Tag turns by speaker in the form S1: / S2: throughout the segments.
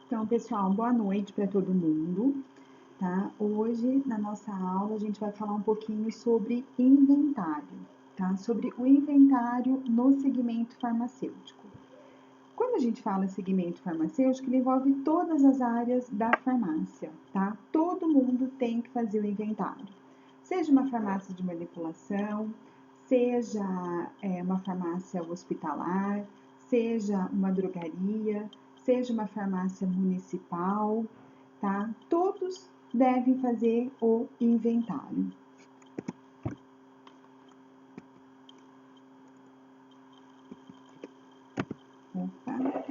S1: Então, pessoal, boa noite para todo mundo, tá? Hoje, na nossa aula, a gente vai falar um pouquinho sobre inventário, tá? Sobre o inventário no segmento farmacêutico. Quando a gente fala segmento farmacêutico, ele envolve todas as áreas da farmácia, tá? Todo mundo tem que fazer o inventário. Seja uma farmácia de manipulação, seja uma farmácia hospitalar, seja uma drogaria, seja uma farmácia municipal, tá? Todos devem fazer o inventário. Opa.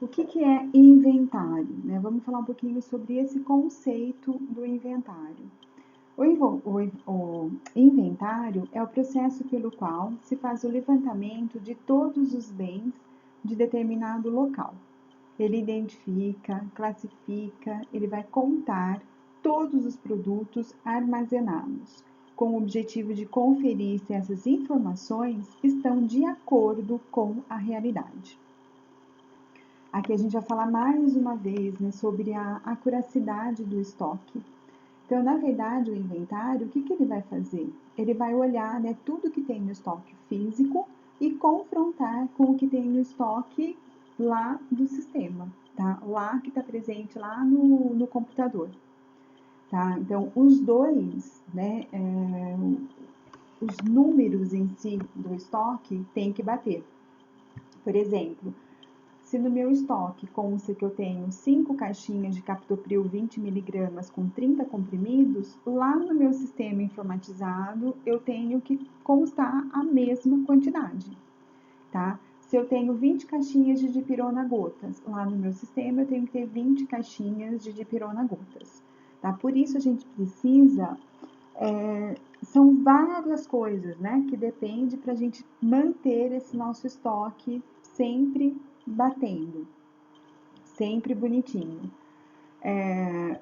S1: O que é inventário? Né? Vamos falar um pouquinho sobre esse conceito do inventário. O inventário é o processo pelo qual se faz o levantamento de todos os bens de determinado local. Ele identifica, classifica, ele vai contar todos os produtos armazenados, com o objetivo de conferir se essas informações estão de acordo com a realidade. Aqui a gente vai falar mais uma vez, né, sobre a acuracidade do estoque. Então, na verdade, o inventário, o que ele vai fazer? Ele vai olhar, né, tudo que tem no estoque físico e confrontar com o que tem no estoque lá do sistema, tá? Lá que está presente lá no computador, tá? Então, os dois, né, os números em si do estoque tem que bater. Por exemplo, se no meu estoque consta que eu tenho 5 caixinhas de captopril 20 mg com 30 comprimidos, lá no meu sistema informatizado eu tenho que constar a mesma quantidade, tá? Se eu tenho 20 caixinhas de dipirona gotas, lá no meu sistema eu tenho que ter 20 caixinhas de dipirona gotas, tá? Por isso a gente precisa, são várias coisas, né, que depende para a gente manter esse nosso estoque sempre batendo, sempre bonitinho.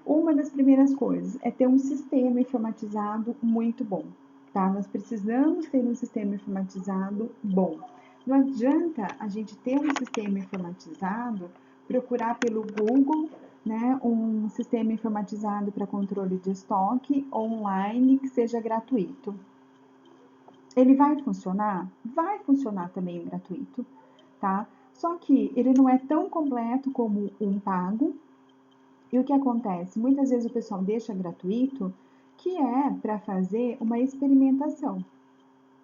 S1: Uma das primeiras coisas é ter um sistema informatizado muito bom, tá? Nós precisamos ter um sistema informatizado bom. Não adianta a gente ter um sistema informatizado, procurar pelo Google, né, um sistema informatizado para controle de estoque online que seja gratuito. Ele vai funcionar? Vai funcionar também gratuito, tá? Só que ele não é tão completo como um pago. E o que acontece? Muitas vezes o pessoal deixa gratuito, que é para fazer uma experimentação,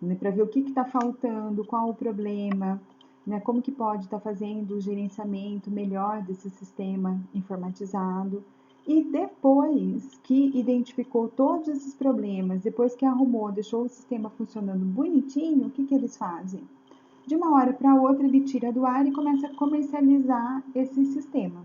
S1: né? Para ver o que está faltando, qual o problema, né? Como que pode estar fazendo o gerenciamento melhor desse sistema informatizado. E depois que identificou todos esses problemas, depois que arrumou, deixou o sistema funcionando bonitinho, o que eles fazem? De uma hora para outra, ele tira do ar e começa a comercializar esse sistema.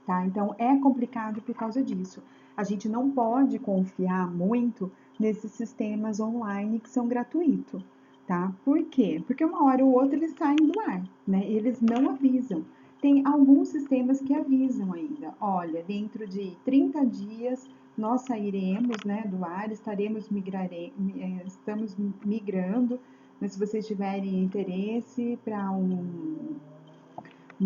S1: Tá? Então, é complicado por causa disso. A gente não pode confiar muito nesses sistemas online que são gratuitos, tá? Por quê? Porque uma hora ou outra eles saem do ar, né? Eles não avisam. Tem alguns sistemas que avisam ainda. Olha, dentro de 30 dias nós sairemos, né, do ar, estamos migrando, mas se vocês tiverem interesse para um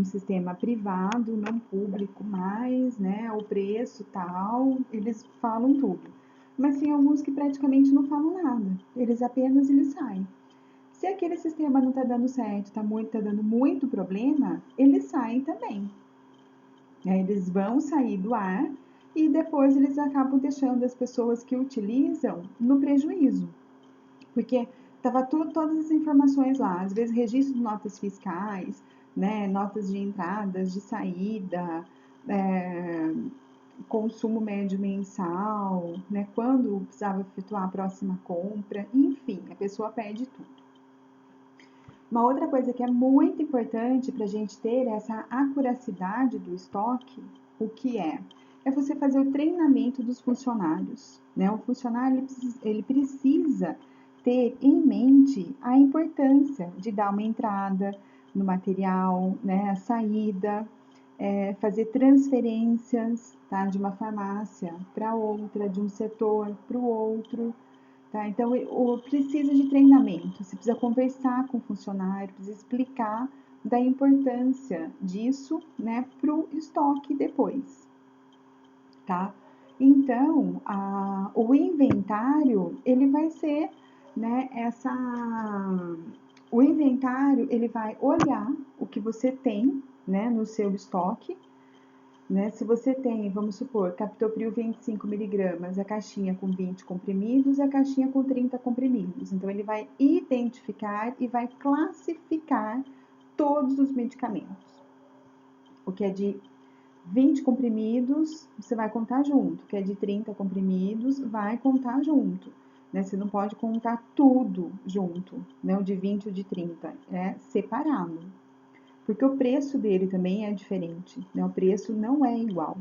S1: sistema privado, não público mais, né? O preço tal, eles falam tudo. Mas tem alguns que praticamente não falam nada, eles saem. Se aquele sistema não está dando certo, tá dando muito problema, eles saem também. Eles vão sair do ar e depois eles acabam deixando as pessoas que utilizam no prejuízo, porque estava todas as informações lá, às vezes registro de notas fiscais, né, notas de entradas, de saída, consumo médio mensal, né, quando precisava efetuar a próxima compra, enfim, a pessoa perde tudo. Uma outra coisa que é muito importante para a gente ter essa acuracidade do estoque, o que é? É você fazer o treinamento dos funcionários, né? O funcionário ele precisa ter em mente a importância de dar uma entrada no material, né? A saída, fazer transferências, tá? De uma farmácia para outra, de um setor para o outro, tá? Então, precisa de treinamento, você precisa conversar com o funcionário, precisa explicar da importância disso, né, para o estoque depois, tá? Então, o inventário, ele vai ser, né, o inventário, ele vai olhar o que você tem, né, no seu estoque, né? Se você tem, vamos supor, captopril 25 miligramas, a caixinha com 20 comprimidos e a caixinha com 30 comprimidos. Então, ele vai identificar e vai classificar todos os medicamentos. O que é de 20 comprimidos, você vai contar junto. O que é de 30 comprimidos, vai contar junto. Né? Você não pode contar tudo junto, né? O de 20 e o de 30, é separado. Porque o preço dele também é diferente, né? O preço não é igual.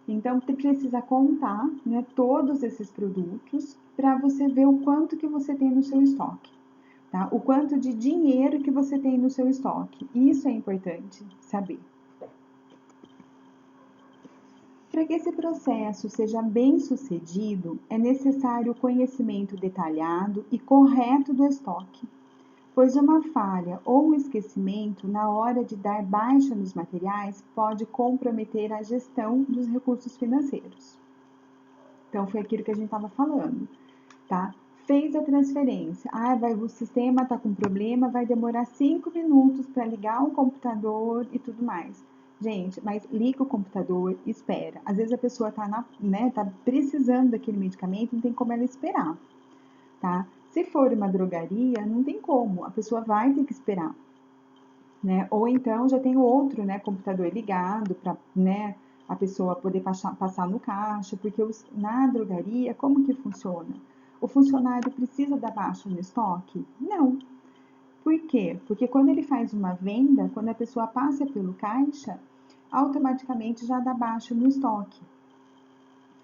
S1: Então, você precisa contar, né, todos esses produtos para você ver o quanto que você tem no seu estoque, tá? O quanto de dinheiro que você tem no seu estoque. Isso é importante saber. Para que esse processo seja bem sucedido, é necessário o conhecimento detalhado e correto do estoque, pois uma falha ou um esquecimento na hora de dar baixa nos materiais pode comprometer a gestão dos recursos financeiros. Então, foi aquilo que a gente estava falando, tá? Fez a transferência, o sistema está com problema, vai demorar 5 minutos para ligar o computador e tudo mais. Gente, mas liga o computador, espera. Às vezes a pessoa está tá precisando daquele medicamento, não tem como ela esperar, tá? Se for uma drogaria, não tem como, a pessoa vai ter que esperar, né? Ou então já tem outro, né, computador ligado para, né, a pessoa poder passar no caixa, porque na drogaria, como que funciona? O funcionário precisa dar baixa no estoque? Não. Por quê? Porque quando ele faz uma venda, quando a pessoa passa pelo caixa, automaticamente já dá baixa no estoque.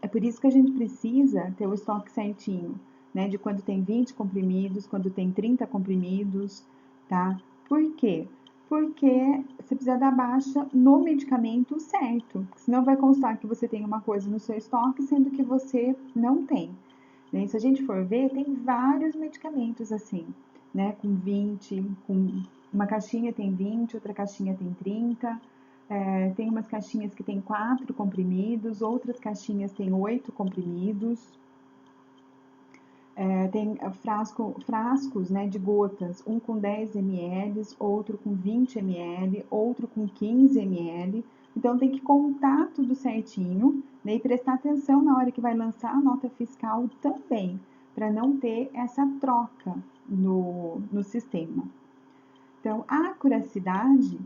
S1: É por isso que a gente precisa ter o estoque certinho, né? De quando tem 20 comprimidos, quando tem 30 comprimidos, tá? Por quê? Porque você precisa dar baixa no medicamento certo, senão vai constar que você tem uma coisa no seu estoque, sendo que você não tem. Né? Se a gente for ver, tem vários medicamentos assim, né? Com 20, com uma caixinha tem 20, outra caixinha tem 30. Tem umas caixinhas que tem 4 comprimidos, outras caixinhas tem 8 comprimidos. Tem frascos, né, de gotas, um com 10 ml, outro com 20 ml, outro com 15 ml. Então tem que contar tudo certinho, né, e prestar atenção na hora que vai lançar a nota fiscal também, para não ter essa troca no sistema. Então, a acuracidade,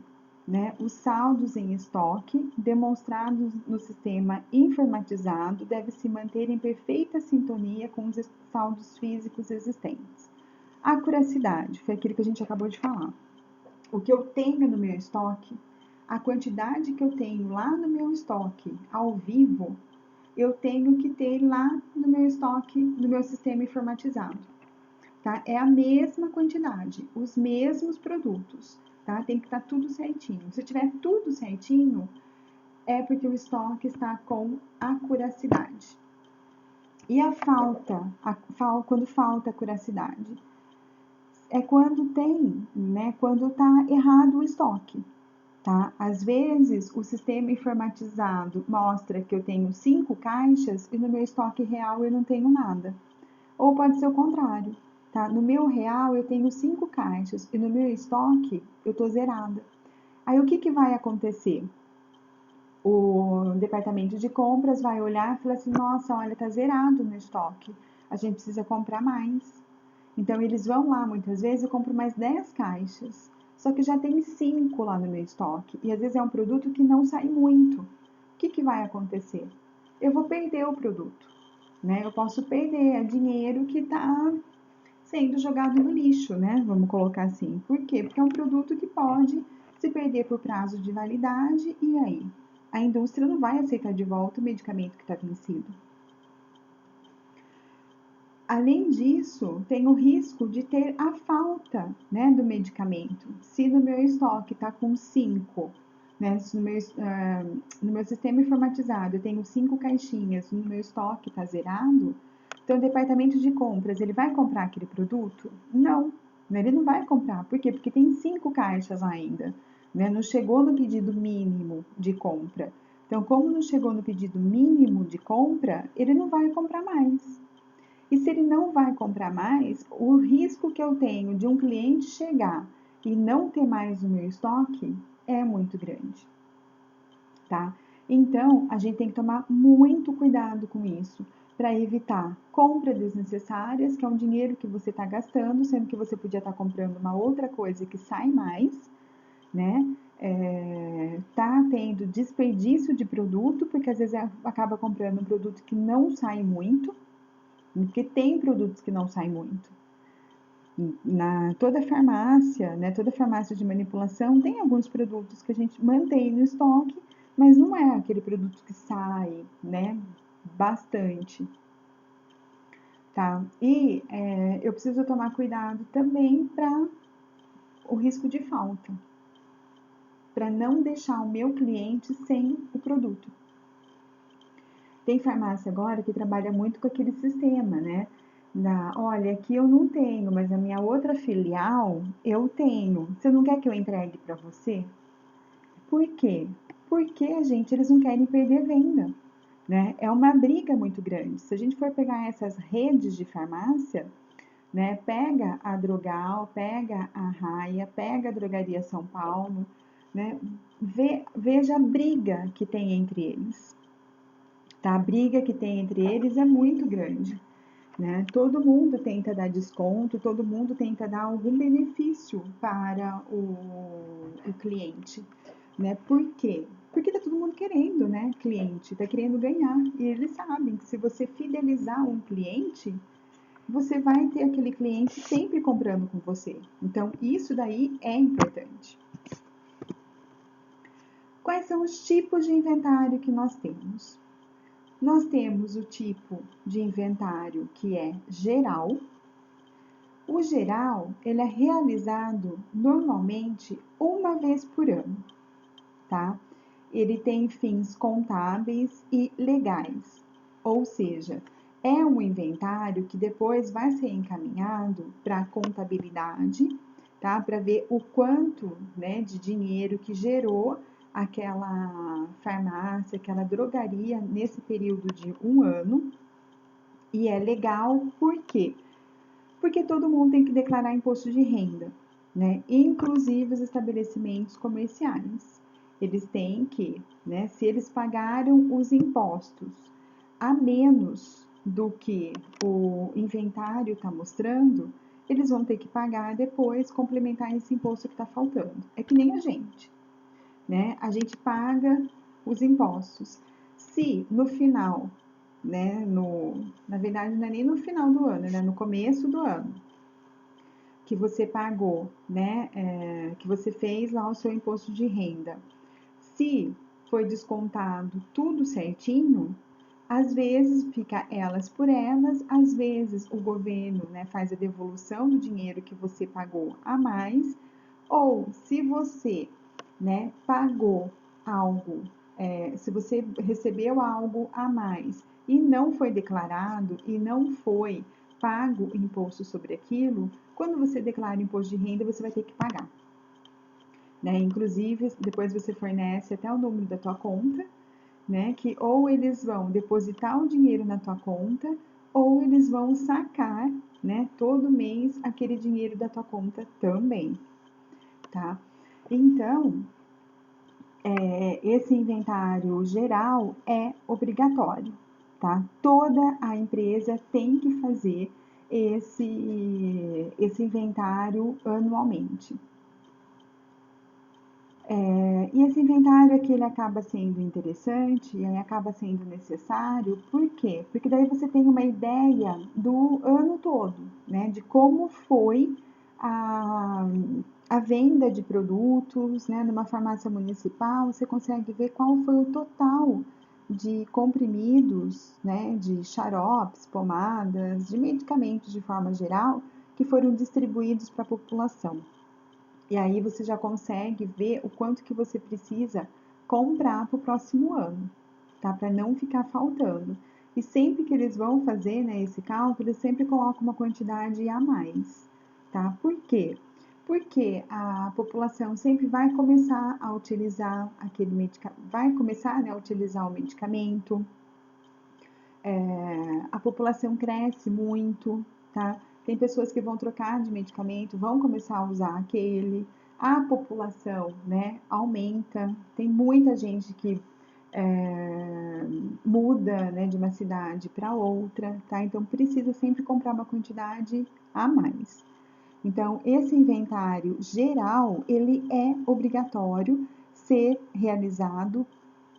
S1: né, os saldos em estoque demonstrados no sistema informatizado devem se manter em perfeita sintonia com os saldos físicos existentes. A acuracidade foi aquilo que a gente acabou de falar. O que eu tenho no meu estoque, a quantidade que eu tenho lá no meu estoque ao vivo, eu tenho que ter lá no meu estoque, no meu sistema informatizado. Tá? É a mesma quantidade, os mesmos produtos, tá? Tem que estar tudo certinho. Se tiver tudo certinho, é porque o estoque está com acuracidade. E quando falta acuracidade? É quando tem, né? Quando está errado o estoque, tá? Às vezes, o sistema informatizado mostra que eu tenho 5 caixas e no meu estoque real eu não tenho nada. Ou pode ser o contrário, tá? No meu real eu tenho 5 caixas e no meu estoque eu tô zerada. Aí o que que vai acontecer? O departamento de compras vai olhar e falar assim: nossa, olha, tá zerado no estoque, a gente precisa comprar mais. Então eles vão lá muitas vezes e compram mais 10 caixas, só que já tem 5 lá no meu estoque e às vezes é um produto que não sai muito. O que que vai acontecer? Eu vou perder o produto, né? Eu posso perder dinheiro que está sendo jogado no lixo, né? Vamos colocar assim. Por quê? Porque é um produto que pode se perder por prazo de validade e aí? A indústria não vai aceitar de volta o medicamento que está vencido. Além disso, tem o risco de ter a falta, né, do medicamento. Se no meu estoque está com 5, né, se no meu sistema informatizado eu tenho 5 caixinhas, no meu estoque está zerado, Então, o departamento de compras, ele vai comprar aquele produto? Não, ele não vai comprar. Por quê? Porque tem 5 caixas ainda, né? Não chegou no pedido mínimo de compra. Então, como não chegou no pedido mínimo de compra, ele não vai comprar mais. E se ele não vai comprar mais, o risco que eu tenho de um cliente chegar e não ter mais o meu estoque é muito grande, tá? Então, a gente tem que tomar muito cuidado com isso, para evitar compras desnecessárias, que é um dinheiro que você está gastando, sendo que você podia estar comprando uma outra coisa que sai mais, né? Tá tendo desperdício de produto, porque às vezes acaba comprando um produto que não sai muito, porque tem produtos que não saem muito. Toda farmácia, né, toda farmácia de manipulação tem alguns produtos que a gente mantém no estoque, mas não é aquele produto que sai, né, bastante, tá? E eu preciso tomar cuidado também para o risco de falta, para não deixar o meu cliente sem o produto. Tem farmácia agora que trabalha muito com aquele sistema, né? Olha, aqui eu não tenho, mas a minha outra filial eu tenho. Você não quer que eu entregue para você? Por quê? Porque, gente, eles não querem perder venda, né? É uma briga muito grande. Se a gente for pegar essas redes de farmácia, né? Pega a Drogal, pega a Raia, pega a Drogaria São Paulo, né? Veja a briga que tem entre eles. Tá? A briga que tem entre eles é muito grande, né? Todo mundo tenta dar desconto, todo mundo tenta dar algum benefício para o cliente, né? Por quê? Porque tá todo mundo querendo, né? Cliente, tá querendo ganhar. E eles sabem que se você fidelizar um cliente, você vai ter aquele cliente sempre comprando com você. Então, isso daí é importante. Quais são os tipos de inventário que nós temos? Nós temos o tipo de inventário que é geral. O geral, ele é realizado normalmente uma vez por ano, tá? Ele tem fins contábeis e legais, ou seja, é um inventário que depois vai ser encaminhado para a contabilidade, tá? Para ver o quanto, né, de dinheiro que gerou aquela farmácia, aquela drogaria nesse período de um ano. E é legal por quê? Porque todo mundo tem que declarar imposto de renda, né? Inclusive os estabelecimentos comerciais. Eles têm que, né, se eles pagaram os impostos a menos do que o inventário está mostrando, eles vão ter que pagar depois, complementar esse imposto que está faltando. É que nem a gente, né? A gente paga os impostos. Se no final, né, na verdade não é nem no final do ano, né, no começo do ano, que você pagou, né, que você fez lá o seu imposto de renda, se foi descontado tudo certinho, às vezes fica elas por elas, às vezes o governo, né, faz a devolução do dinheiro que você pagou a mais, ou se você, né, pagou algo, se você recebeu algo a mais e não foi declarado e não foi pago imposto sobre aquilo, quando você declara imposto de renda, você vai ter que pagar, né? Inclusive, depois você fornece até o número da tua conta, né? Que ou eles vão depositar o dinheiro na tua conta, ou eles vão sacar, né, todo mês aquele dinheiro da tua conta também, tá? Então, esse inventário geral é obrigatório, tá? Toda a empresa tem que fazer esse inventário anualmente. E esse inventário aqui ele acaba sendo interessante e acaba sendo necessário, por quê? Porque daí você tem uma ideia do ano todo, né? De como foi a, a venda de produtos, né? Numa farmácia municipal, você consegue ver qual foi o total de comprimidos, né? De xaropes, pomadas, de medicamentos de forma geral, que foram distribuídos para a população. E aí você já consegue ver o quanto que você precisa comprar para o próximo ano, tá? Para não ficar faltando. E sempre que eles vão fazer, né, esse cálculo, eles sempre colocam uma quantidade a mais, tá? Por quê? Porque a população sempre vai começar a utilizar aquele medicamento, vai começar, né, a utilizar o medicamento, a população cresce muito, tá? Tem pessoas que vão trocar de medicamento, vão começar a usar aquele, a população, né, aumenta, tem muita gente que muda, né, de uma cidade para outra, tá? Então precisa sempre comprar uma quantidade a mais. Então esse inventário geral ele é obrigatório ser realizado,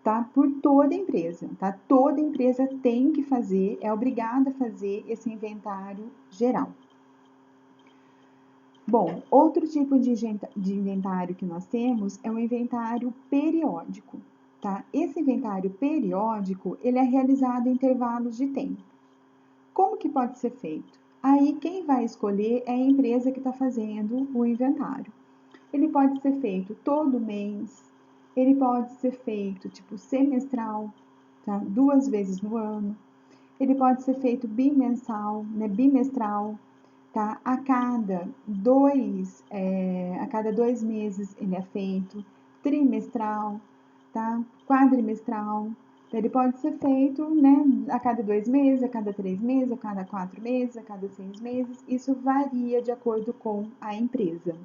S1: tá? Por toda empresa, tá? Toda empresa tem que fazer, é obrigada a fazer esse inventário geral. Bom, outro tipo de inventário que nós temos é o inventário periódico, tá? Esse inventário periódico, ele é realizado em intervalos de tempo. Como que pode ser feito? Aí quem vai escolher é a empresa que está fazendo o inventário. Ele pode ser feito todo mês, ele pode ser feito tipo semestral, tá? 2 vezes no ano. Ele pode ser feito bimensal, né? Bimestral, tá? A cada dois meses ele é feito, trimestral, tá? Quadrimestral. Então, ele pode ser feito, né? A cada 2 meses, a cada 3 meses, a cada 4 meses, a cada 6 meses. Isso varia de acordo com a empresa.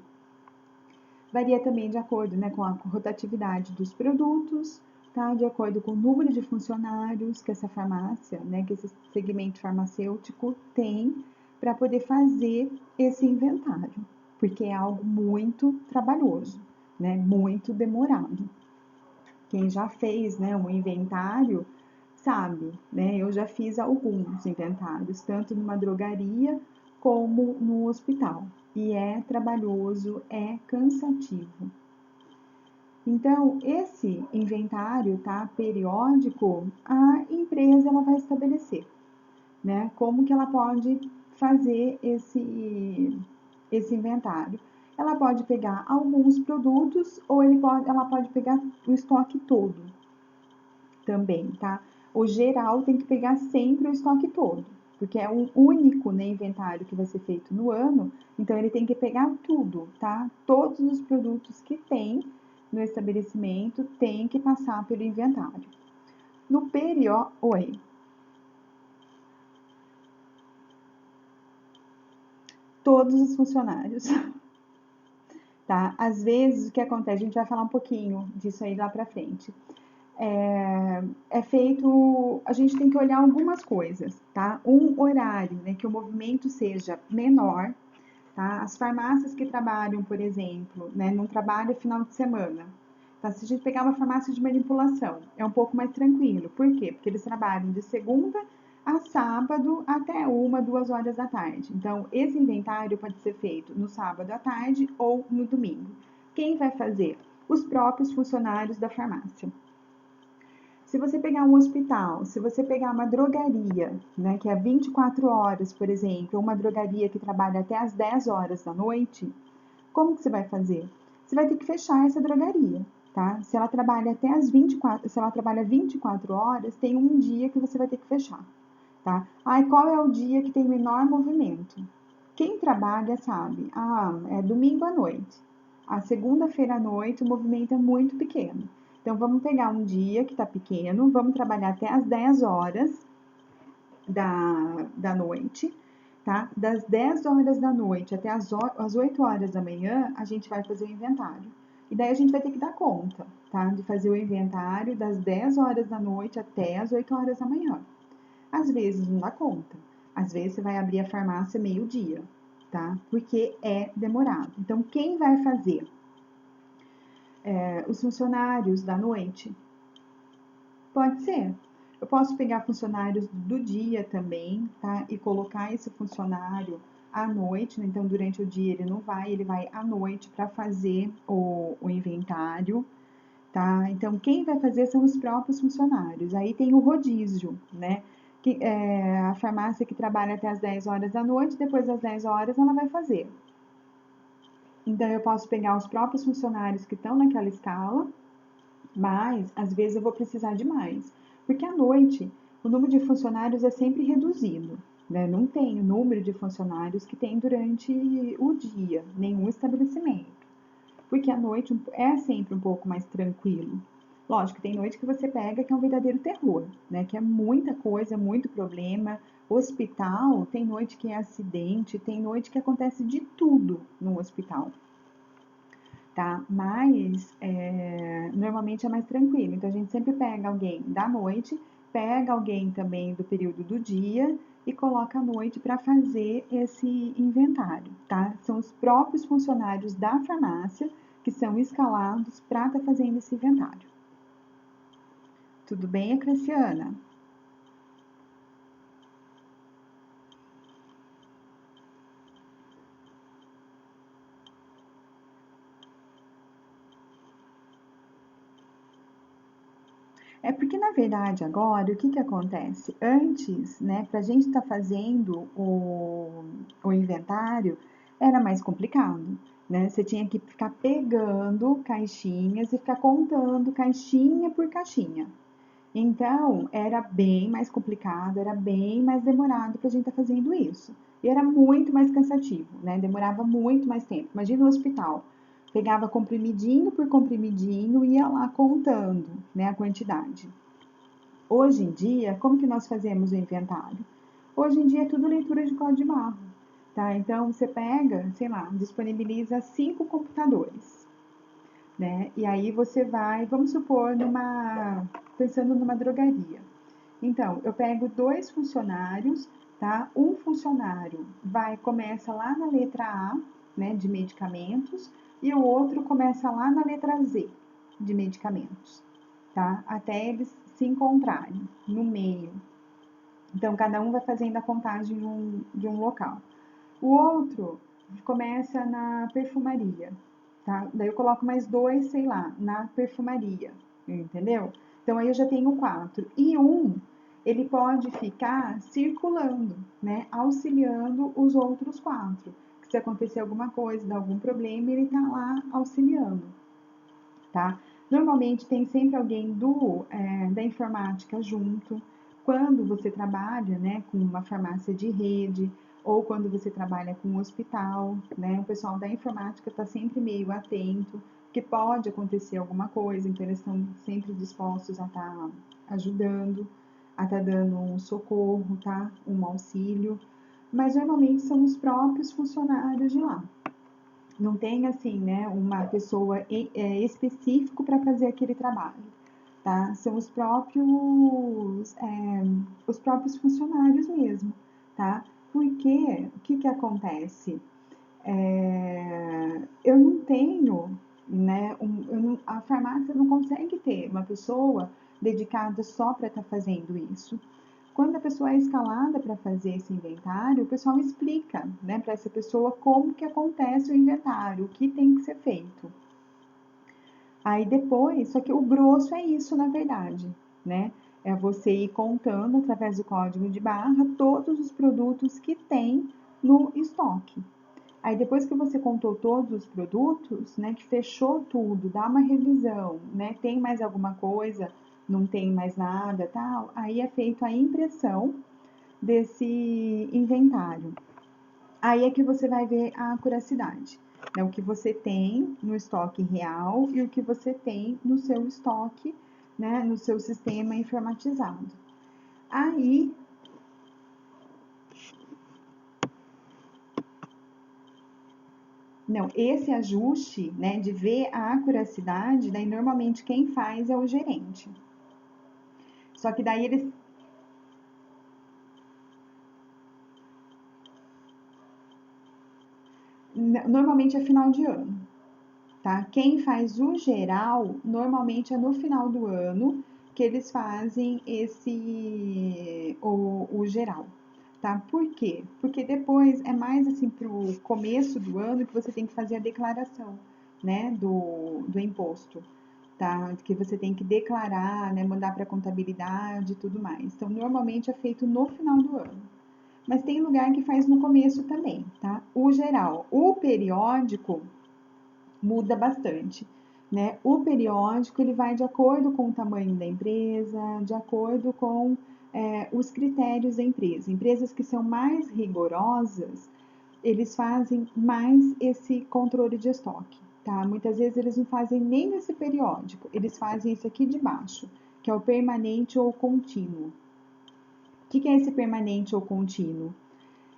S1: Varia também de acordo, né, com a rotatividade dos produtos, tá? De acordo com o número de funcionários que essa farmácia, né, que esse segmento farmacêutico tem para poder fazer esse inventário, porque é algo muito trabalhoso, né, muito demorado. Quem já fez, né, um inventário sabe, né? Eu já fiz alguns inventários, tanto numa drogaria como no hospital. E é trabalhoso, é cansativo. Então, esse inventário, tá, periódico, a empresa ela vai estabelecer, né? Como que ela pode fazer esse inventário? Ela pode pegar alguns produtos ou ela pode pegar o estoque todo também, tá? O geral tem que pegar sempre o estoque todo, porque é um único, né, inventário que vai ser feito no ano, então ele tem que pegar tudo, tá? Todos os produtos que tem no estabelecimento tem que passar pelo inventário. No período, oi, todos os funcionários, tá? Às vezes o que acontece, a gente vai falar um pouquinho disso aí lá pra frente. É feito, a gente tem que olhar algumas coisas, tá? Um horário, né, que o movimento seja menor, tá? As farmácias que trabalham, por exemplo, né, não trabalham final de semana. Tá? Se a gente pegar uma farmácia de manipulação, é um pouco mais tranquilo. Por quê? Porque eles trabalham de segunda a sábado até 1, 2 horas da tarde. Então, esse inventário pode ser feito no sábado à tarde ou no domingo. Quem vai fazer? Os próprios funcionários da farmácia. Se você pegar um hospital, se você pegar uma drogaria, né, que é 24 horas, por exemplo, ou uma drogaria que trabalha até as 10 horas da noite, como que você vai fazer? Você vai ter que fechar essa drogaria, tá? Se ela trabalha até as 24, se ela trabalha 24 horas, tem um dia que você vai ter que fechar, tá? Ai, qual é o dia que tem menor movimento? Quem trabalha sabe, é domingo à noite. A segunda-feira à noite o movimento é muito pequeno. Então vamos pegar um dia que está pequeno, vamos trabalhar até as 10 horas da noite, tá? Das 10 horas da noite até as 8 horas da manhã, a gente vai fazer o inventário. E daí a gente vai ter que dar conta, tá? De fazer o inventário das 10 horas da noite até as 8 horas da manhã. Às vezes não dá conta. Às vezes você vai abrir a farmácia meio-dia, tá? Porque é demorado. Então, quem vai fazer? Os funcionários da noite? Pode ser. Eu posso pegar funcionários do dia também, tá? E colocar esse funcionário à noite, né? Então durante o dia ele não vai, ele vai à noite para fazer o inventário, tá? Então quem vai fazer são os próprios funcionários. Aí tem o rodízio, né? Que é a farmácia que trabalha até as 10 horas da noite, depois das 10 horas ela vai fazer. Então eu posso pegar os próprios funcionários que estão naquela escala, mas às vezes eu vou precisar de mais. Porque à noite, o número de funcionários é sempre reduzido, né? Não tem o número de funcionários que tem durante o dia, nenhum estabelecimento. Porque a noite é sempre um pouco mais tranquilo. Lógico, tem noite que você pega que é um verdadeiro terror, né? Que é muita coisa, muito problema. Hospital, tem noite que é acidente, tem noite que acontece de tudo no hospital, tá? Mas normalmente é mais tranquilo. Então a gente sempre pega alguém da noite, pega alguém também do período do dia e coloca à noite para fazer esse inventário, tá? São os próprios funcionários da farmácia que são escalados para estar fazendo esse inventário. Tudo bem, Cristiana? É porque, na verdade, agora, o que que acontece? Antes, né, para a gente estar fazendo o inventário, era mais complicado, né? Você tinha que ficar pegando caixinhas e ficar contando caixinha por caixinha. Então, era bem mais complicado, era bem mais demorado para a gente estar fazendo isso. E era muito mais cansativo, né? Demorava muito mais tempo. Imagina o hospital. Pegava comprimidinho por comprimidinho e ia lá contando, né, a quantidade. Hoje em dia, como que nós fazemos o inventário? Hoje em dia é tudo leitura de código de barra, tá? Então você pega, sei lá, disponibiliza 5 computadores, né? E aí você vai, vamos supor, pensando numa drogaria. Então, eu pego 2 funcionários, tá? Um funcionário começa lá na letra A, né, de medicamentos, e o outro começa lá na letra Z, de medicamentos, tá? Até eles se encontrarem no meio. Então, cada um vai fazendo a contagem de um local. O outro começa na perfumaria, tá? Daí eu coloco mais 2, sei lá, na perfumaria, entendeu? Então aí eu já tenho 4. E ele pode ficar circulando, né? Auxiliando os outros 4. Se acontecer alguma coisa, dar algum problema, ele tá lá auxiliando, tá? Normalmente tem sempre alguém da informática junto. Quando você trabalha, né, com uma farmácia de rede ou quando você trabalha com um hospital, né, o pessoal da informática está sempre meio atento, que pode acontecer alguma coisa, então eles estão sempre dispostos a estar ajudando, a estar dando um socorro, tá? Um auxílio. Mas normalmente são os próprios funcionários de lá. Não tem assim, né, uma pessoa específico para fazer aquele trabalho, tá? São os próprios funcionários mesmo, tá? Porque o que que acontece? Eu não tenho, né, a farmácia não consegue ter uma pessoa dedicada só para estar fazendo isso. Quando a pessoa é escalada para fazer esse inventário, o pessoal explica, né, para essa pessoa como que acontece o inventário, o que tem que ser feito. Aí depois, só que o grosso é isso, na verdade, né? É você ir contando através do código de barra todos os produtos que tem no estoque. Aí depois que você contou todos os produtos, né, que fechou tudo, dá uma revisão, né, tem mais alguma coisa, não tem mais nada, tal, aí é feita a impressão desse inventário. Aí é que você vai ver a acuracidade, né, o que você tem no estoque real e o que você tem no seu estoque, né, no seu sistema informatizado. Aí, não, esse ajuste, né, de ver a acuracidade, daí normalmente quem faz é o gerente. Só que daí eles, normalmente é final de ano, tá? Quem faz o geral, normalmente é no final do ano que eles fazem o geral, tá? Por quê? Porque depois é mais assim pro começo do ano que você tem que fazer a declaração, né, do imposto, tá? Que você tem que declarar, né, mandar para contabilidade e tudo mais. Então, normalmente é feito no final do ano. Mas tem lugar que faz no começo também, tá? O geral. O periódico muda bastante, né? O periódico ele vai de acordo com o tamanho da empresa, de acordo com os critérios da empresa. Empresas que são mais rigorosas, eles fazem mais esse controle de estoque, tá? Muitas vezes eles não fazem nem esse periódico, eles fazem isso aqui de baixo, que é o permanente ou contínuo. O que é esse permanente ou contínuo?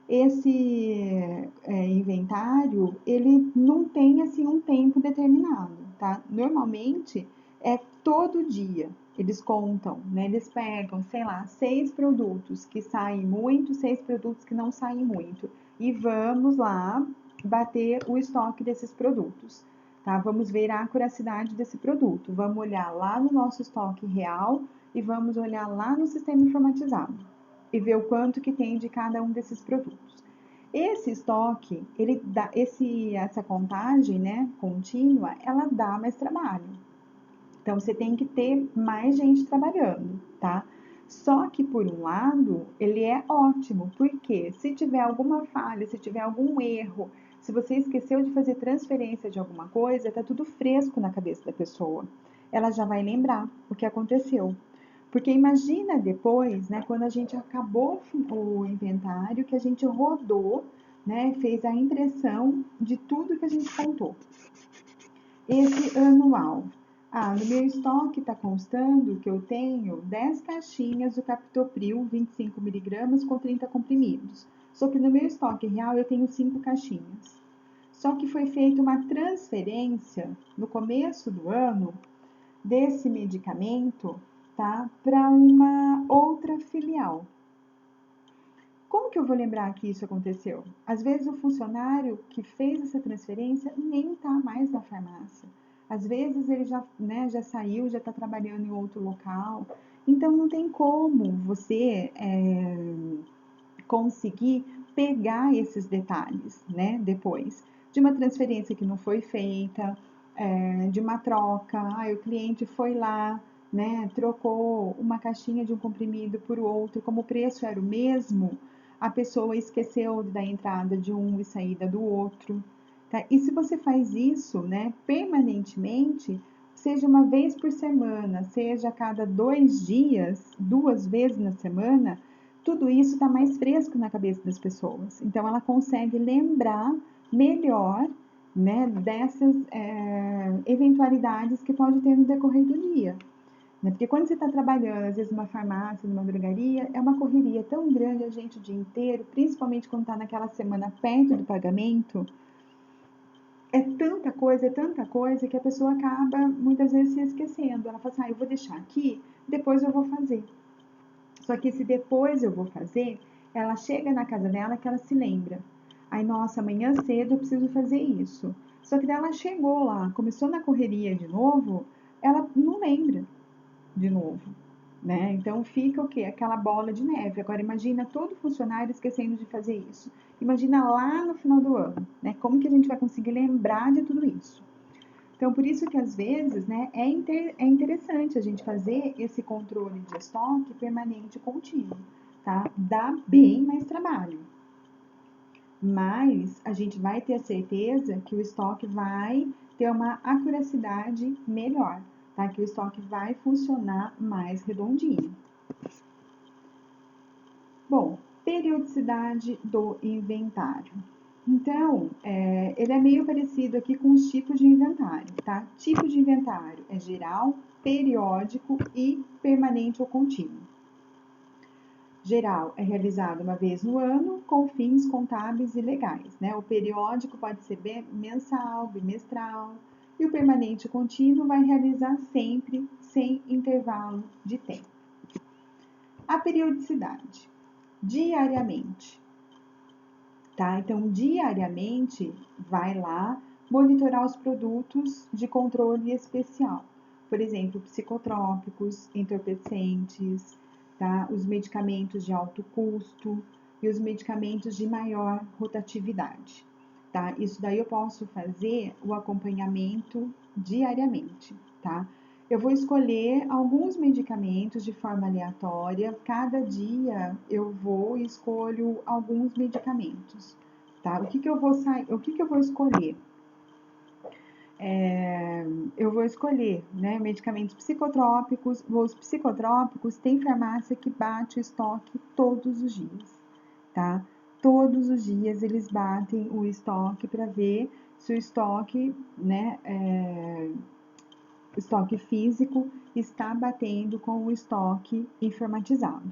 S1: Esse inventário, ele não tem assim um tempo determinado, tá? Normalmente é todo dia. Eles contam, né? Eles pegam, sei lá, 6 produtos que saem muito, 6 produtos que não saem muito. E vamos lá bater o estoque desses produtos, tá? Vamos ver a acuracidade desse produto. Vamos olhar lá no nosso estoque real e vamos olhar lá no sistema informatizado e ver o quanto que tem de cada um desses produtos. Esse estoque, essa contagem, né, contínua, ela dá mais trabalho. Então você tem que ter mais gente trabalhando, tá? Só que por um lado, ele é ótimo, porque se tiver alguma falha, se tiver algum erro, se você esqueceu de fazer transferência de alguma coisa, tá tudo fresco na cabeça da pessoa. Ela já vai lembrar o que aconteceu. Porque imagina depois, né, quando a gente acabou o inventário, que a gente rodou, né, fez a impressão de tudo que a gente contou. Esse anual. No meu estoque está constando que eu tenho 10 caixinhas do Captopril 25 miligramas com 30 comprimidos. Só que no meu estoque real eu tenho 5 caixinhas. Só que foi feita uma transferência no começo do ano desse medicamento, tá, para uma outra filial. Como que eu vou lembrar que isso aconteceu? Às vezes o funcionário que fez essa transferência nem está mais na farmácia. Às vezes ele já, né, já saiu, já está trabalhando em outro local. Então não tem como você conseguir pegar esses detalhes, né, depois de uma transferência que não foi feita, de uma troca, o cliente foi lá, né, trocou uma caixinha de um comprimido por outro, como o preço era o mesmo, a pessoa esqueceu da entrada de um e saída do outro, tá? E se você faz isso, né, permanentemente, seja uma vez por semana, seja a cada 2 dias, 2 vezes na semana, tudo isso está mais fresco na cabeça das pessoas. Então, ela consegue lembrar melhor, né, dessas eventualidades que pode ter no decorrer do dia. Né? Porque quando você está trabalhando, às vezes numa farmácia, numa drogaria, é uma correria tão grande a gente o dia inteiro, principalmente quando está naquela semana perto do pagamento, é tanta coisa que a pessoa acaba muitas vezes se esquecendo. Ela fala assim, eu vou deixar aqui, depois eu vou fazer. Só que se depois eu vou fazer, ela chega na casa dela que ela se lembra. Aí, nossa, amanhã cedo eu preciso fazer isso. Só que daí ela chegou lá, começou na correria de novo, ela não lembra de novo, né? Então fica o quê? Aquela bola de neve. Agora imagina todo funcionário esquecendo de fazer isso. Imagina lá no final do ano, né? Como que a gente vai conseguir lembrar de tudo isso? Então, por isso que às vezes, né, é interessante a gente fazer esse controle de estoque permanente e contínuo, tá? Dá bem mais trabalho, mas a gente vai ter a certeza que o estoque vai ter uma acuracidade melhor, tá? Que o estoque vai funcionar mais redondinho. Bom, periodicidade do inventário. Então, ele é meio parecido aqui com os tipos de inventário, tá? Tipo de inventário é geral, periódico e permanente ou contínuo. Geral é realizado uma vez no ano com fins contábeis e legais, né? O periódico pode ser mensal, bimestral, e o permanente contínuo vai realizar sempre, sem intervalo de tempo. A periodicidade, diariamente, tá? Então, diariamente, vai lá monitorar os produtos de controle especial. Por exemplo, psicotrópicos, entorpecentes, tá? Os medicamentos de alto custo e os medicamentos de maior rotatividade, tá? Isso daí eu posso fazer o acompanhamento diariamente, tá? Eu vou escolher alguns medicamentos de forma aleatória. Cada dia eu vou e escolho alguns medicamentos, tá? O que que eu vou escolher? eu vou escolher, né, medicamentos psicotrópicos. Os psicotrópicos tem farmácia que bate o estoque todos os dias, tá? Todos os dias eles batem o estoque para ver se o estoque, né, o estoque físico está batendo com o estoque informatizado.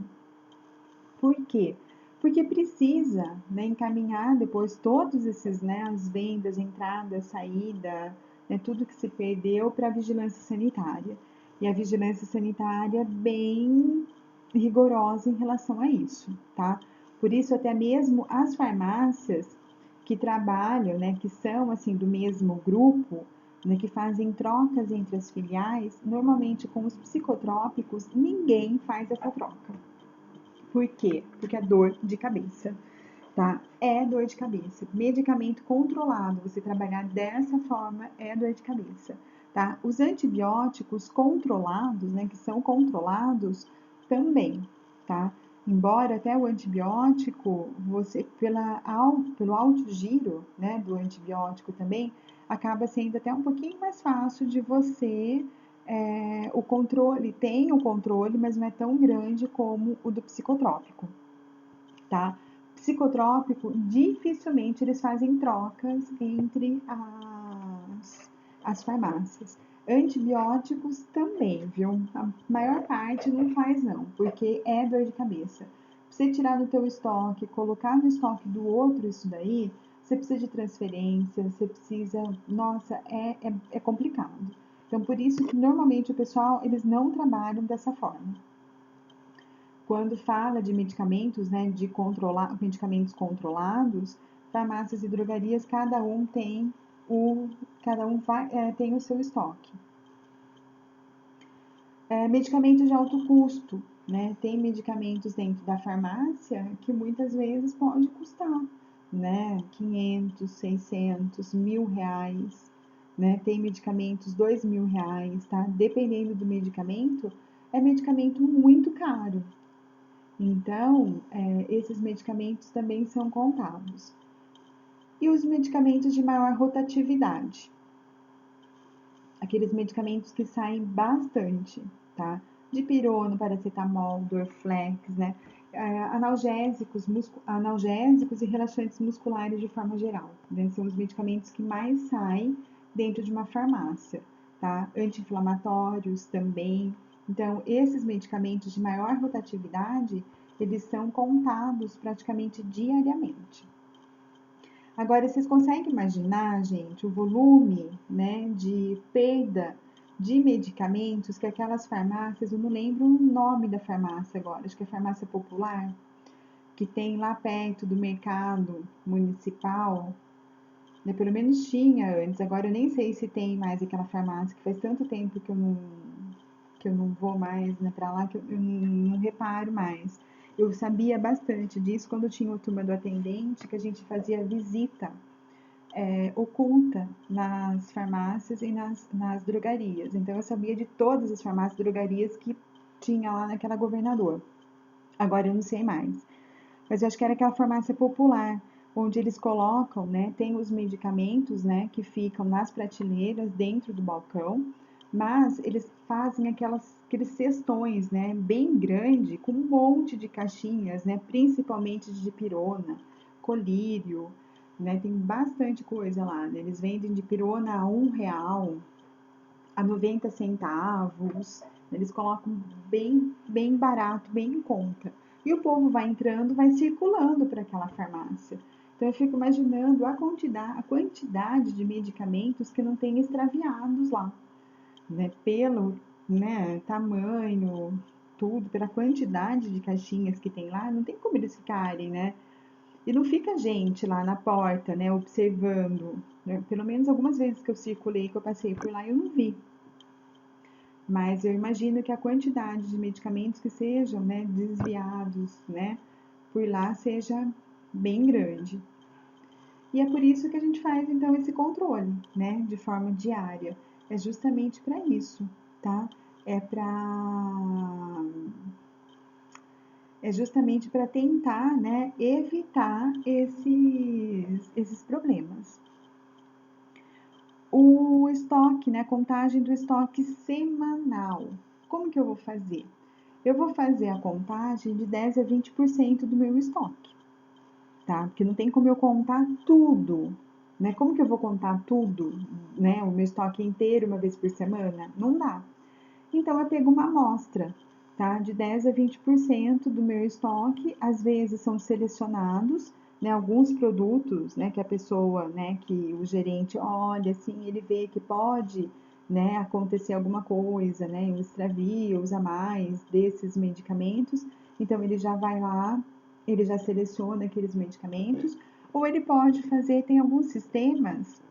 S1: Por quê? Porque precisa, né, encaminhar depois todos esses, né, as vendas, entrada, saída, né, tudo que se perdeu para a vigilância sanitária. E a vigilância sanitária é bem rigorosa em relação a isso, tá? Por isso até mesmo as farmácias que trabalham, né, que são assim do mesmo grupo, né, que fazem trocas entre as filiais, normalmente com os psicotrópicos, ninguém faz essa troca. Por quê? Porque é dor de cabeça, tá? É dor de cabeça. Medicamento controlado, você trabalhar dessa forma é dor de cabeça, tá? Os antibióticos controlados, né, que são controlados também, tá? Embora até o antibiótico, você pelo alto giro, né, do antibiótico também, acaba sendo até um pouquinho mais fácil de você o controle, tem o controle, mas não é tão grande como o do psicotrópico, tá? Psicotrópico, dificilmente eles fazem trocas entre as farmácias. Antibióticos também, viu? A maior parte não faz não, porque é dor de cabeça. Pra você tirar do teu estoque, colocar no estoque do outro isso daí, você precisa de transferência, você precisa... Nossa, é complicado. Então, por isso que normalmente o pessoal, eles não trabalham dessa forma. Quando fala de medicamentos, né, de controlar, medicamentos controlados, farmácias e drogarias, tem o seu estoque. Medicamentos de alto custo, né? Tem medicamentos dentro da farmácia que muitas vezes pode custar, né? 500, 600, R$ 1.000, né? Tem medicamentos R$ 2.000, tá? Dependendo do medicamento, é medicamento muito caro. Então, esses medicamentos também são contados. E os medicamentos de maior rotatividade, aqueles medicamentos que saem bastante, tá? Dipirona, paracetamol, Dorflex, né? Analgésicos e relaxantes musculares de forma geral, né? São os medicamentos que mais saem dentro de uma farmácia, tá? Anti-inflamatórios também. Então, esses medicamentos de maior rotatividade, eles são contados praticamente diariamente. Agora, vocês conseguem imaginar, gente, o volume, né, de perda de medicamentos que aquelas farmácias, eu não lembro o nome da farmácia agora, acho que é farmácia popular, que tem lá perto do mercado municipal, né, pelo menos tinha antes, agora eu nem sei se tem mais aquela farmácia, que faz tanto tempo que eu não vou mais, né, para lá, que eu não reparo mais. Eu sabia bastante disso quando eu tinha o turma do atendente, que a gente fazia visita oculta nas farmácias e nas drogarias. Então eu sabia de todas as farmácias e drogarias que tinha lá naquela governador. Agora eu não sei mais. Mas eu acho que era aquela farmácia popular, onde eles colocam, né, tem os medicamentos, né, que ficam nas prateleiras dentro do balcão, mas eles fazem aqueles cestões, né, bem grande, com um monte de caixinhas, né, principalmente de dipirona, colírio, né, tem bastante coisa lá, né, eles vendem dipirona a R$ 1, a 90 centavos, eles colocam bem barato, bem em conta. E o povo vai entrando, vai circulando para aquela farmácia. Então eu fico imaginando a quantidade de medicamentos que não tem extraviados lá, né? Pelo, né, tamanho, tudo, pela quantidade de caixinhas que tem lá, não tem como eles ficarem, né? E não fica gente lá na porta, né, observando. Né? Pelo menos algumas vezes que eu circulei, que eu passei por lá, eu não vi. Mas eu imagino que a quantidade de medicamentos que sejam, né, desviados, né, por lá seja bem grande. E é por isso que a gente faz então esse controle, né, de forma diária. É justamente para isso, tá? É para é justamente para tentar, né, evitar esses problemas. estoque, né? Contagem do estoque semanal. Como que eu vou fazer? Eu vou fazer a contagem de 10 a 20% do meu estoque, tá? Porque não tem como eu contar tudo, né? Como que eu vou contar tudo, né? O meu estoque inteiro uma vez por semana? Não dá. Então, eu pego uma amostra, tá? De 10 a 20% do meu estoque, às vezes são selecionados, né? Alguns produtos, né? Que a pessoa, né? Que o gerente olha, assim, ele vê que pode, né? Acontecer alguma coisa, né? Um extravio, usa mais desses medicamentos. Então, ele já vai lá, ele já seleciona aqueles medicamentos. Ou ele pode fazer, tem alguns sistemas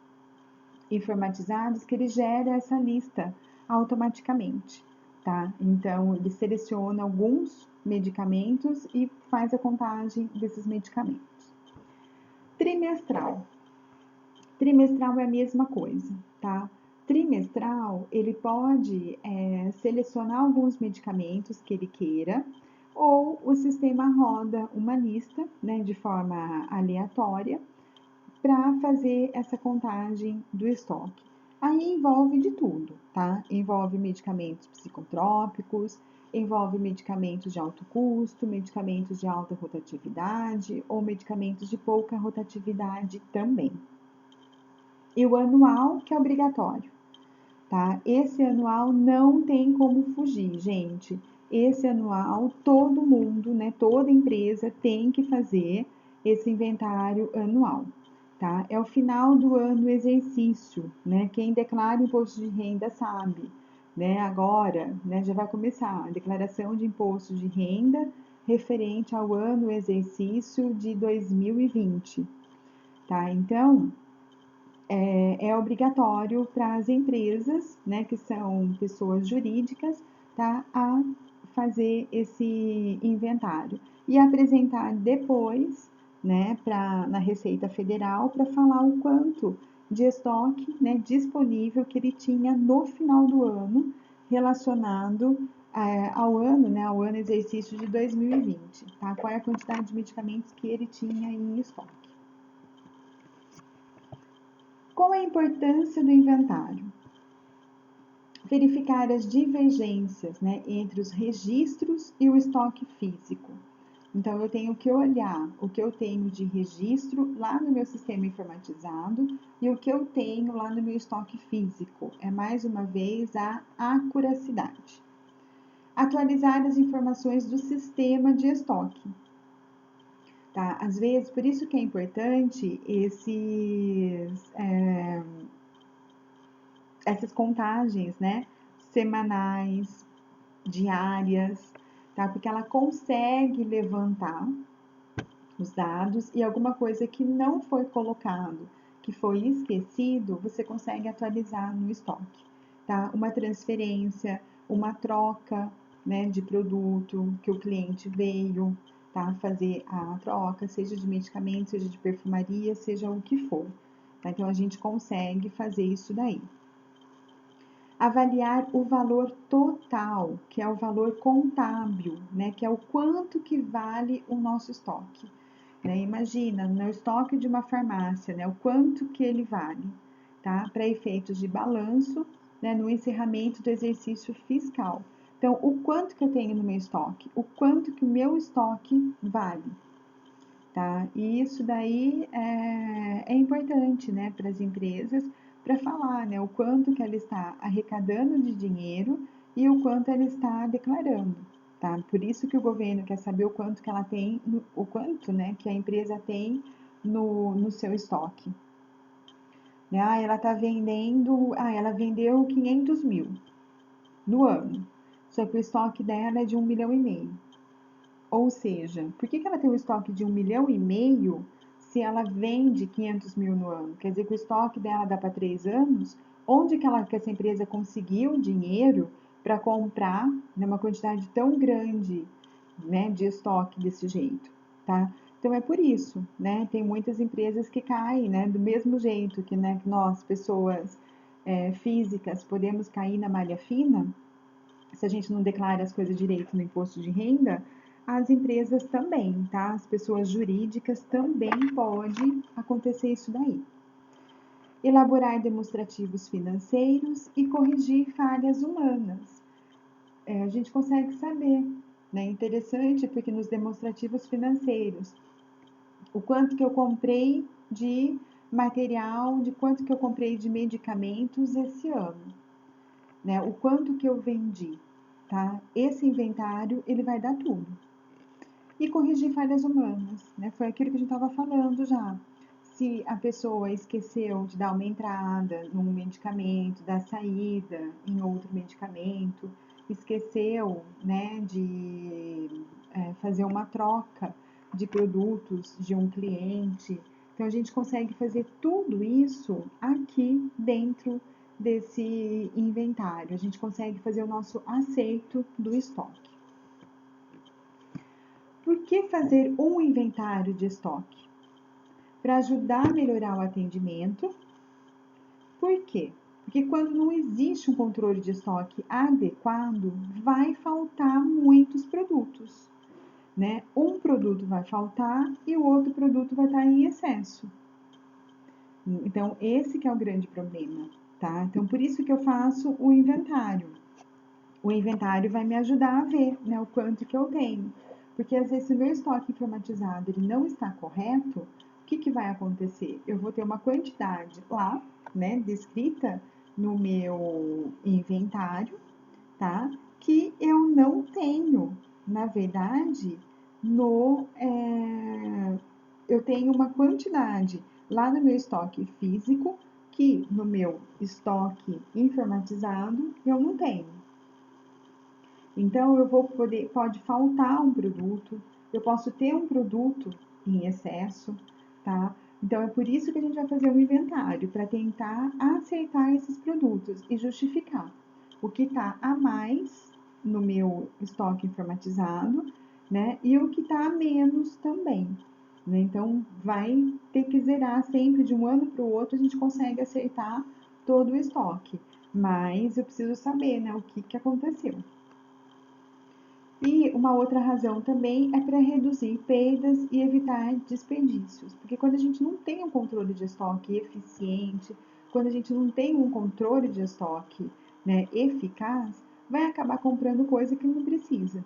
S1: informatizados que ele gera essa lista automaticamente, tá? Então, ele seleciona alguns medicamentos e faz a contagem desses medicamentos. Trimestral. Trimestral é a mesma coisa, tá? Trimestral, ele pode selecionar alguns medicamentos que ele queira, ou o sistema roda uma lista, né, de forma aleatória, para fazer essa contagem do estoque. Aí envolve de tudo, tá? Envolve medicamentos psicotrópicos, envolve medicamentos de alto custo, medicamentos de alta rotatividade ou medicamentos de pouca rotatividade também. E o anual, que é obrigatório, tá? Esse anual não tem como fugir, gente. Esse anual, todo mundo, né, toda empresa tem que fazer esse inventário anual, tá? É o final do ano o exercício, né? Quem declara imposto de renda sabe, né? Agora, né, já vai começar a declaração de imposto de renda referente ao ano exercício de 2020, tá? Então, é obrigatório para as empresas, né, que são pessoas jurídicas, tá, a fazer esse inventário e apresentar depois, né, na Receita Federal para falar o quanto de estoque, né, disponível que ele tinha no final do ano relacionado ao ano, né, ao ano exercício de 2020, tá? Qual é a quantidade de medicamentos que ele tinha em estoque. Qual é a importância do inventário? Verificar as divergências, né, entre os registros e o estoque físico. Então, eu tenho que olhar o que eu tenho de registro lá no meu sistema informatizado e o que eu tenho lá no meu estoque físico. É mais uma vez a acuracidade. Atualizar as informações do sistema de estoque. Tá? Às vezes, por isso que é importante essas contagens, né? Semanais, diárias, tá? Porque ela consegue levantar os dados e alguma coisa que não foi colocado, que foi esquecido, você consegue atualizar no estoque, tá? Uma transferência, uma troca, né, de produto que o cliente veio, tá? Fazer a troca, seja de medicamento, seja de perfumaria, seja o que for, tá? Então a gente consegue fazer isso daí. Avaliar o valor total, que é o valor contábil, né, que é o quanto que vale o nosso estoque. Né? Imagina, no estoque de uma farmácia, né, o quanto que ele vale, tá? Para efeitos de balanço, né, no encerramento do exercício fiscal. Então, o quanto que eu tenho no meu estoque, o quanto que o meu estoque vale, tá? E isso daí é importante, né, para as empresas, para falar, né, o quanto que ela está arrecadando de dinheiro e o quanto ela está declarando, tá? Por isso que o governo quer saber o quanto que ela tem, o quanto, né, que a empresa tem no seu estoque. Né? Ah, ela está vendendo, ela vendeu 500 mil no ano, só que o estoque dela é de 1,5 milhão. Ou seja, por que ela tem um estoque de 1,5 milhão se ela vende 500 mil no ano? Quer dizer que o estoque dela dá para 3 anos? Onde que essa empresa conseguiu dinheiro para comprar, né, uma quantidade tão grande, né, de estoque desse jeito, tá? Então é por isso, né? Tem muitas empresas que caem, né? Do mesmo jeito que, né, que nós, pessoas físicas, podemos cair na malha fina, se a gente não declara as coisas direito no imposto de renda, as empresas também, tá? As pessoas jurídicas também pode acontecer isso daí. elaborar demonstrativos financeiros e corrigir falhas humanas. A gente consegue saber, né? Interessante porque nos demonstrativos financeiros, o quanto que eu comprei de material, de quanto que eu comprei de medicamentos esse ano, né? O quanto que eu vendi, tá? Esse inventário, ele vai dar tudo. E corrigir falhas humanas, né? Foi aquilo que a gente estava falando já. Se a pessoa esqueceu de dar uma entrada num medicamento, dar saída em outro medicamento, esqueceu, né, de fazer uma troca de produtos de um cliente. Então a gente consegue fazer tudo isso aqui dentro desse inventário. A gente consegue fazer o nosso acerto do estoque. Por que fazer um inventário de estoque? Para ajudar a melhorar o atendimento. Por quê? Porque quando não existe um controle de estoque adequado, vai faltar muitos produtos, né? Um produto vai faltar e o outro produto vai estar em excesso. Então, esse que é o grande problema, tá? Então, por isso que eu faço o inventário. O inventário vai me ajudar a ver, né, o quanto que eu tenho. Porque às vezes se o meu estoque informatizado ele não está correto, o que, que vai acontecer? Eu vou ter uma quantidade lá, né, descrita no meu inventário, tá? Que eu não tenho. Na verdade, eu tenho uma quantidade lá no meu estoque físico que no meu estoque informatizado eu não tenho. Então, pode faltar um produto, eu posso ter um produto em excesso, tá? Então, é por isso que a gente vai fazer um inventário, para tentar acertar esses produtos e justificar o que está a mais no meu estoque informatizado, né? E o que está a menos também, né? Então, vai ter que zerar sempre de um ano para o outro, a gente consegue acertar todo o estoque. Mas eu preciso saber, né, o que aconteceu. E uma outra razão também é para reduzir perdas e evitar desperdícios. Porque quando a gente não tem um controle de estoque eficiente, quando a gente não tem um controle de estoque, né, eficaz, vai acabar comprando coisa que não precisa.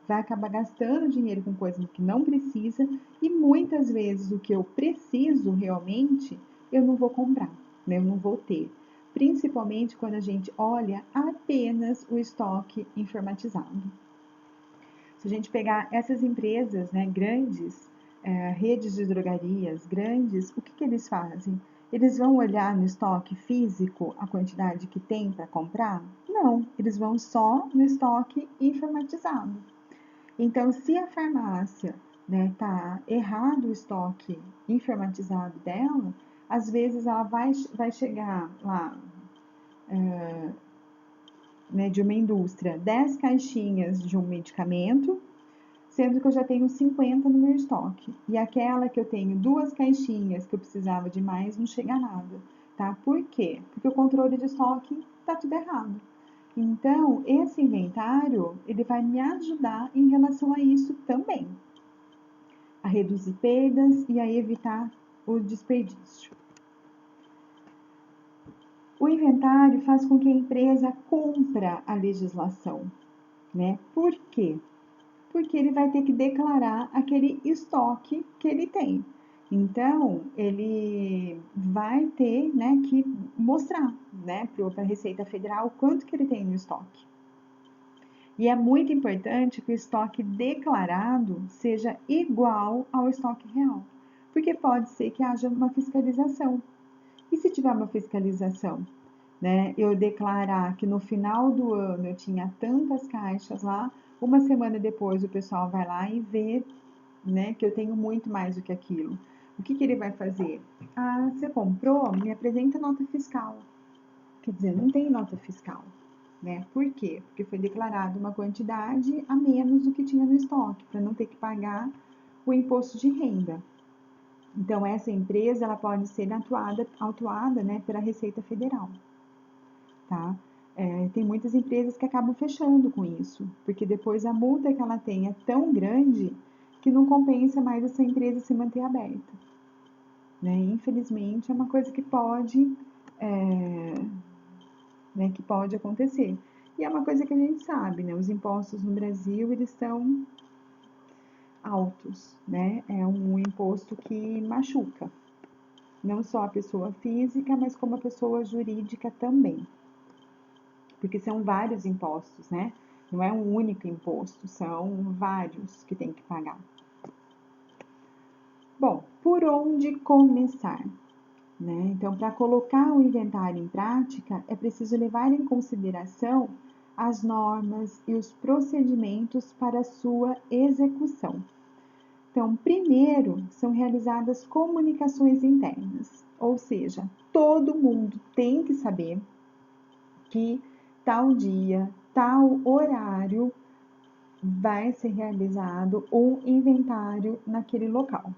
S1: Vai acabar gastando dinheiro com coisa que não precisa e muitas vezes o que eu preciso realmente eu não vou comprar, né, eu não vou ter. Principalmente quando a gente olha apenas o estoque informatizado. Se a gente pegar essas empresas, né, grandes, redes de drogarias grandes, o que, que eles fazem? Eles vão olhar no estoque físico a quantidade que tem para comprar? Não, eles vão só no estoque informatizado. Então, se a farmácia, né, tá errado o estoque informatizado dela, às vezes ela vai chegar lá, né, de uma indústria, 10 caixinhas de um medicamento, sendo que eu já tenho 50 no meu estoque. E aquela que eu tenho 2 caixinhas que eu precisava de mais, não chega a nada, tá? Por quê? Porque o controle de estoque tá tudo errado. Então, esse inventário, ele vai me ajudar em relação a isso também, a reduzir perdas e a evitar o desperdício. O inventário faz com que a empresa cumpra a legislação, né? Por quê? Porque ele vai ter que declarar aquele estoque que ele tem. Então, ele vai ter, né, que mostrar, né, para a Receita Federal quanto que ele tem no estoque. E é muito importante que o estoque declarado seja igual ao estoque real, porque pode ser que haja uma fiscalização. E se tiver uma fiscalização, né, eu declarar que no final do ano eu tinha tantas caixas lá, uma semana depois o pessoal vai lá e vê, né, que eu tenho muito mais do que aquilo. O que, que ele vai fazer? Ah, você comprou? Me apresenta nota fiscal. Quer dizer, não tem nota fiscal, né? Por quê? Porque foi declarado uma quantidade a menos do que tinha no estoque, para não ter que pagar o imposto de renda. Então, essa empresa ela pode ser autuada, né, pela Receita Federal, tá? Tem muitas empresas que acabam fechando com isso, porque depois a multa que ela tem é tão grande que não compensa mais essa empresa se manter aberta. né? Infelizmente, é uma coisa que pode, é, né, que pode acontecer. E é uma coisa que a gente sabe, né? Os impostos no Brasil, eles são altos, né? É um imposto que machuca, não só a pessoa física, mas como a pessoa jurídica também. Porque são vários impostos, né? Não é um único imposto, são vários que tem que pagar. Bom, por onde começar? Né? Então, para colocar o inventário em prática, é preciso levar em consideração as normas e os procedimentos para sua execução. Então, primeiro são realizadas comunicações internas, ou seja, todo mundo tem que saber que tal dia, tal horário vai ser realizado um inventário naquele local,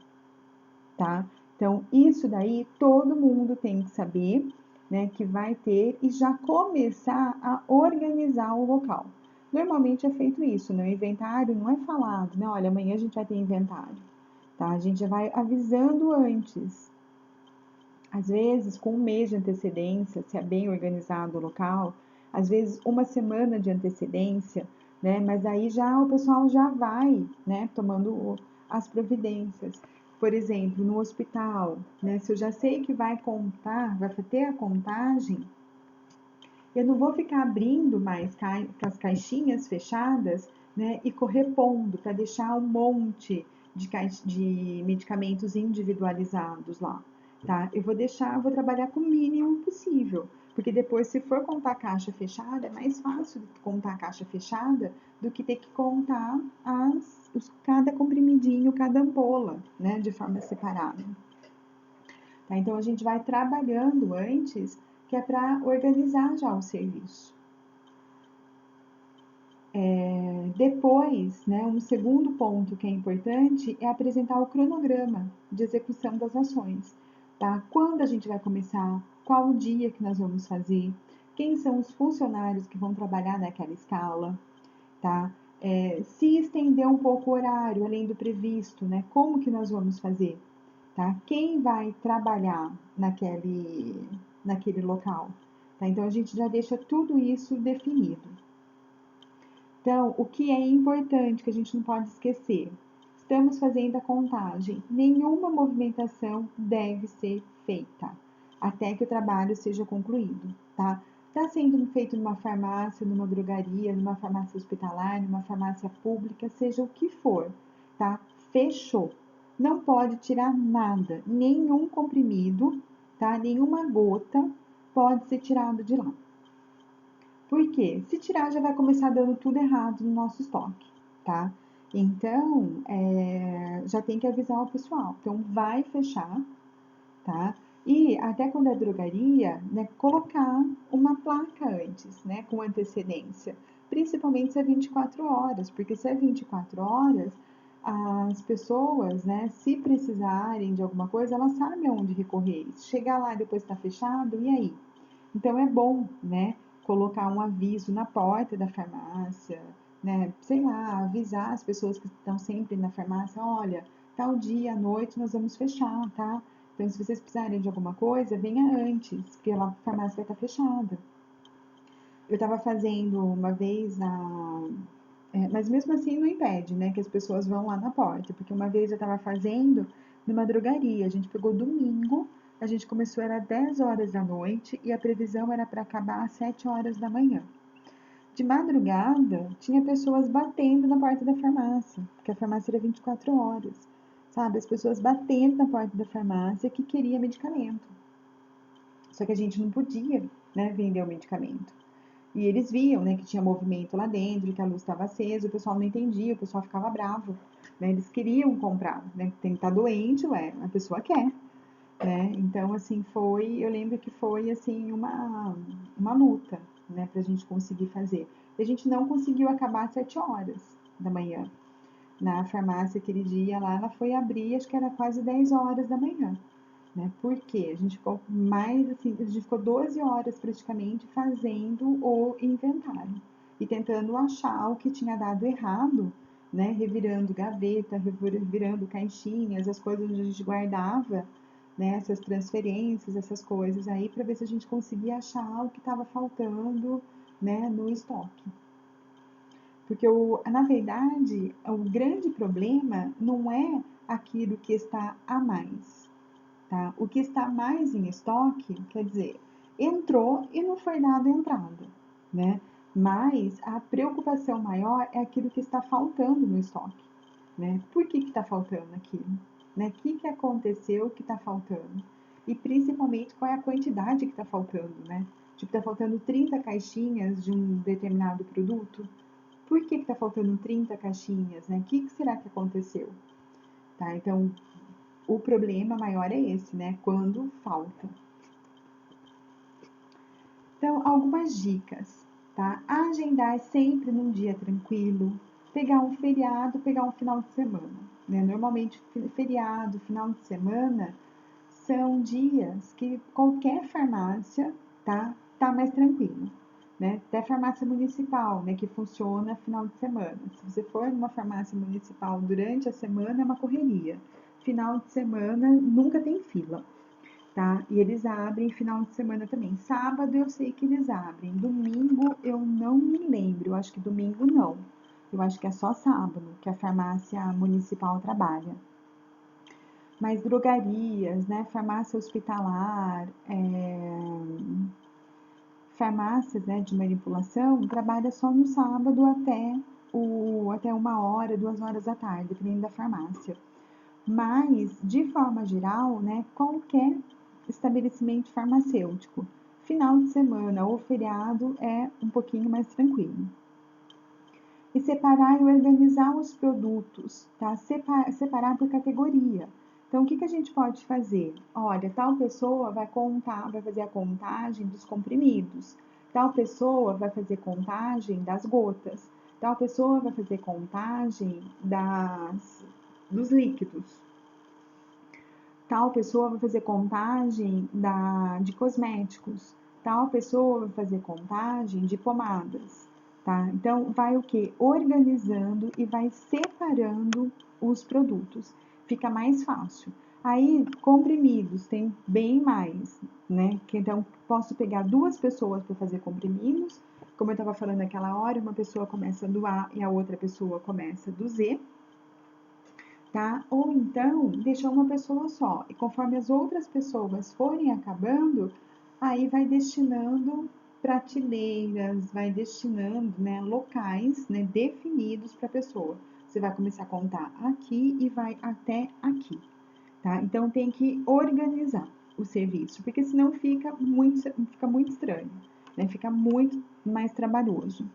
S1: tá? Então, isso daí todo mundo tem que saber, né, que vai ter e já começar a organizar o local. Normalmente é feito isso, né? O inventário não é falado, né? Olha, amanhã a gente vai ter inventário, tá? A gente já vai avisando antes. Às vezes, com um mês de antecedência, se é bem organizado o local, às vezes uma semana de antecedência, né? Mas aí já o pessoal já vai, né, tomando as providências. Por exemplo, no hospital, né, se eu já sei que vai contar, vai ter a contagem, eu não vou ficar abrindo mais as caixinhas fechadas, né, e correr pondo para deixar um monte de medicamentos individualizados lá, tá? Eu vou deixar, vou trabalhar com o mínimo possível, porque depois, se for contar a caixa fechada, é mais fácil contar a caixa fechada do que ter que contar cada comprimidinho, cada ampola, né, de forma separada. Tá? Então, a gente vai trabalhando antes, que é para organizar já o serviço. Depois, né, um segundo ponto que é importante é apresentar o cronograma de execução das ações. Tá? Quando a gente vai começar, qual o dia que nós vamos fazer, quem são os funcionários que vão trabalhar naquela escala, tá? Se estender um pouco o horário, além do previsto, né, como que nós vamos fazer? Tá? Quem vai trabalhar naquele local? Tá? Então, a gente já deixa tudo isso definido. Então, o que é importante, que a gente não pode esquecer, estamos fazendo a contagem, nenhuma movimentação deve ser feita até que o trabalho seja concluído, tá? Está sendo feito numa farmácia, numa drogaria, numa farmácia hospitalar, numa farmácia pública, seja o que for, tá? Fechou. Não pode tirar nada, nenhum comprimido, tá? Nenhuma gota pode ser tirado de lá. Por quê? Se tirar, já vai começar dando tudo errado no nosso estoque, tá? Então, já tem que avisar o pessoal. Então, vai fechar, tá? E até quando é drogaria, né, colocar uma placa antes, né, com antecedência. Principalmente se é 24 horas, porque se é 24 horas, as pessoas, né, se precisarem de alguma coisa, elas sabem aonde recorrer. Se chegar lá e depois está fechado, e aí? Então é bom, né, colocar um aviso na porta da farmácia, né, sei lá, avisar as pessoas que estão sempre na farmácia, olha, tal dia à noite nós vamos fechar, tá? Então, se vocês precisarem de alguma coisa, venha antes, porque a farmácia vai estar fechada. Eu estava fazendo uma vez mas mesmo assim não impede, né, que as pessoas vão lá na porta, porque uma vez eu estava fazendo numa drogaria, a gente pegou domingo, a gente começou era 10 horas da noite e a previsão era para acabar às 7 horas da manhã. De madrugada, tinha pessoas batendo na porta da farmácia, porque a farmácia era 24 horas, sabe? As pessoas batendo na porta da farmácia que queria medicamento. Só que a gente não podia, né, vender o medicamento. E eles viam, né, que tinha movimento lá dentro, que a luz estava acesa, o pessoal não entendia, o pessoal ficava bravo, né? Eles queriam comprar, né? Tem que estar doente, ué, a pessoa quer, né? Então, assim, eu lembro que foi, assim, uma luta, né, pra gente conseguir fazer. E a gente não conseguiu acabar às 7 horas da manhã. Na farmácia aquele dia lá, ela foi abrir, acho que era quase 10 horas da manhã. Né? Por quê? A gente ficou mais assim, a gente ficou 12 horas praticamente fazendo o inventário e tentando achar o que tinha dado errado, né? Revirando gaveta, revirando caixinhas, as coisas onde a gente guardava, né, essas transferências, essas coisas aí, para ver se a gente conseguia achar o que estava faltando, né, no estoque. Porque, na verdade, o grande problema não é aquilo que está a mais, tá? O que está mais em estoque, quer dizer, entrou e não foi dado entrada, né? Mas a preocupação maior é aquilo que está faltando no estoque, né? Por que está faltando aquilo? Né? O que aconteceu que está faltando? E principalmente qual é a quantidade que está faltando, né? Tipo, está faltando 30 caixinhas de um determinado produto. Por que está faltando 30 caixinhas, né? O que será que aconteceu? Tá? Então, o problema maior é esse, né? Quando falta. Então, algumas dicas, tá? Agendar sempre num dia tranquilo, pegar um feriado, pegar um final de semana, né? Normalmente, feriado, final de semana, são dias que qualquer farmácia, tá mais tranquilo, né? Até farmácia municipal, né, que funciona final de semana. Se você for numa farmácia municipal durante a semana, é uma correria. Final de semana nunca tem fila, tá? E eles abrem final de semana também. Sábado eu sei que eles abrem. Domingo eu não me lembro. Eu acho que domingo não. Eu acho que é só sábado que a farmácia municipal trabalha. Mas drogarias, né? Farmácia hospitalar, farmácias, né, de manipulação, trabalha só no sábado até 1 hora, 2 horas da tarde, dependendo da farmácia. Mas, de forma geral, né, qualquer estabelecimento farmacêutico, final de semana ou feriado é um pouquinho mais tranquilo. E separar e organizar os produtos, tá? Separar por categoria. Então, o que a gente pode fazer? Olha, tal pessoa vai fazer a contagem dos comprimidos, tal pessoa vai fazer contagem das gotas, tal pessoa vai fazer contagem dos líquidos, tal pessoa vai fazer contagem de cosméticos, tal pessoa vai fazer contagem de pomadas, tá? Então, vai o quê? Organizando e vai separando os produtos. Fica mais fácil. Aí, comprimidos, tem bem mais, né? Então, posso pegar 2 pessoas para fazer comprimidos. Como eu estava falando naquela hora, uma pessoa começa do A e a outra pessoa começa do Z, tá? Ou então, deixar uma pessoa só. E conforme as outras pessoas forem acabando, aí vai destinando prateleiras, vai destinando, né, locais, né, definidos para a pessoa. Você vai começar a contar aqui e vai até aqui, tá? Então, tem que organizar o serviço, porque senão fica muito estranho, né? Fica muito mais trabalhoso.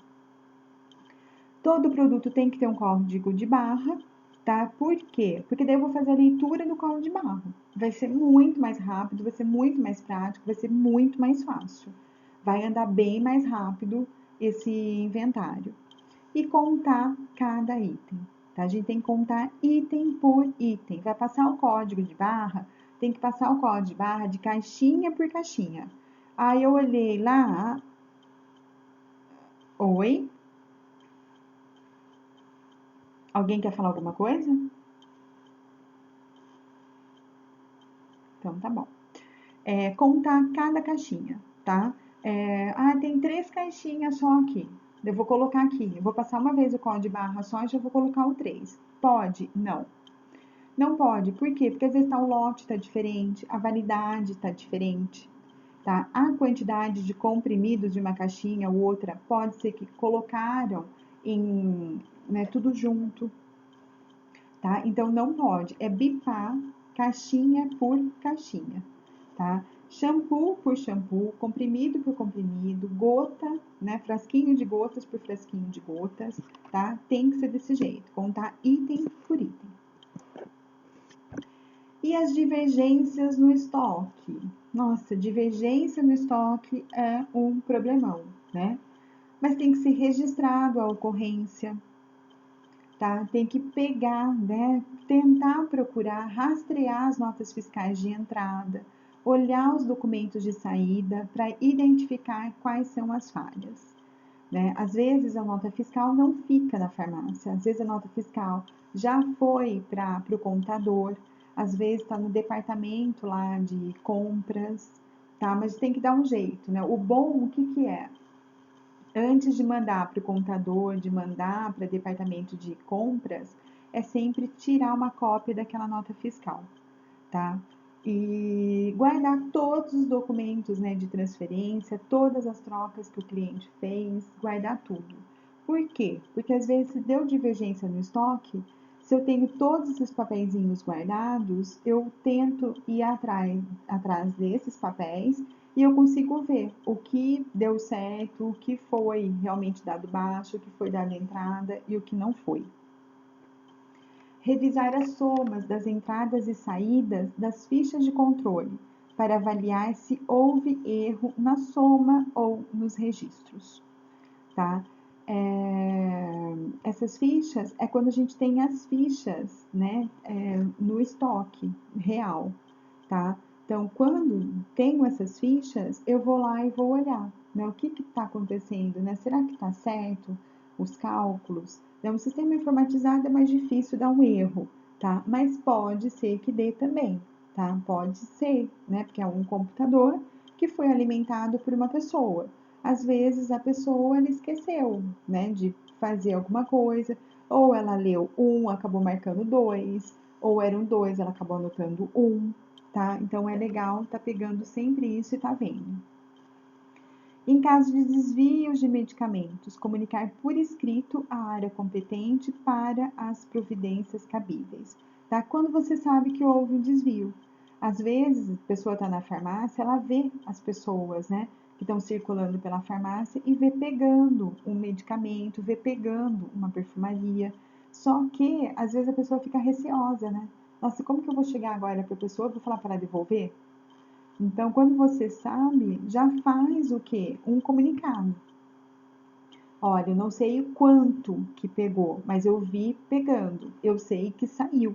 S1: Todo produto tem que ter um código de barra, tá? Por quê? Porque daí eu vou fazer a leitura do código de barra. Vai ser muito mais rápido, vai ser muito mais prático, vai ser muito mais fácil. Vai andar bem mais rápido esse inventário. E contar cada item, tá? A gente tem que contar item por item. Vai passar o código de barra, tem que passar o código de barra de caixinha por caixinha. Aí eu olhei lá, oi? Alguém quer falar alguma coisa? Então, tá bom. Contar cada caixinha, tá? Tem 3 caixinhas só aqui. Eu vou colocar aqui. Eu vou passar uma vez o código de barra só e já vou colocar o 3. Pode? Não. Não pode. Por quê? Porque às vezes o lote está diferente, a validade está diferente, tá? A quantidade de comprimidos de uma caixinha ou outra pode ser que colocaram né, tudo junto, tá? Então, não pode. É bipar caixinha por caixinha, tá? Shampoo por shampoo, comprimido por comprimido, gota, né? Frasquinho de gotas por frasquinho de gotas, tá? Tem que ser desse jeito, contar item por item. E as divergências no estoque? Nossa, divergência no estoque é um problemão, né? Mas tem que ser registrado a ocorrência, tá? Tem que pegar, né? Tentar procurar, rastrear as notas fiscais de entrada, olhar os documentos de saída para identificar quais são as falhas, né? Às vezes a nota fiscal não fica na farmácia, às vezes a nota fiscal já foi para o contador, às vezes está no departamento lá de compras, tá? Mas tem que dar um jeito, né? O bom, o que que é? Antes de mandar para o contador, de mandar para o departamento de compras, é sempre tirar uma cópia daquela nota fiscal, tá? E guardar todos os documentos, né, de transferência, todas as trocas que o cliente fez, guardar tudo. Por quê? Porque às vezes se deu divergência no estoque, se eu tenho todos esses papeizinhos guardados, eu tento ir atrás desses papéis e eu consigo ver o que deu certo, o que foi realmente dado baixo, o que foi dado entrada e o que não foi. Revisar as somas das entradas e saídas das fichas de controle para avaliar se houve erro na soma ou nos registros, tá? Essas fichas é quando a gente tem as fichas, né, no estoque real, tá? Então, quando tenho essas fichas, eu vou lá e vou olhar, né, o que está acontecendo, né? Será que está certo os cálculos? Né? Um sistema informatizado é mais difícil dar um erro, tá? Mas pode ser que dê também, tá? Pode ser, né? Porque é um computador que foi alimentado por uma pessoa. Às vezes a pessoa ela esqueceu, né, de fazer alguma coisa, ou ela leu um, acabou marcando dois, ou eram dois, ela acabou anotando um, tá? Então é legal tá pegando sempre isso e tá vendo. Em caso de desvios de medicamentos, comunicar por escrito à área competente para as providências cabíveis, tá? Quando você sabe que houve um desvio. Às vezes, a pessoa está na farmácia, ela vê as pessoas, né, que estão circulando pela farmácia e vê pegando um medicamento, vê pegando uma perfumaria. Só que, às vezes, a pessoa fica receosa, né? Nossa, como que eu vou chegar agora para a pessoa? Vou falar para ela devolver? Então, quando você sabe, já faz o quê? Um comunicado. Olha, eu não sei o quanto que pegou, mas eu vi pegando. Eu sei que saiu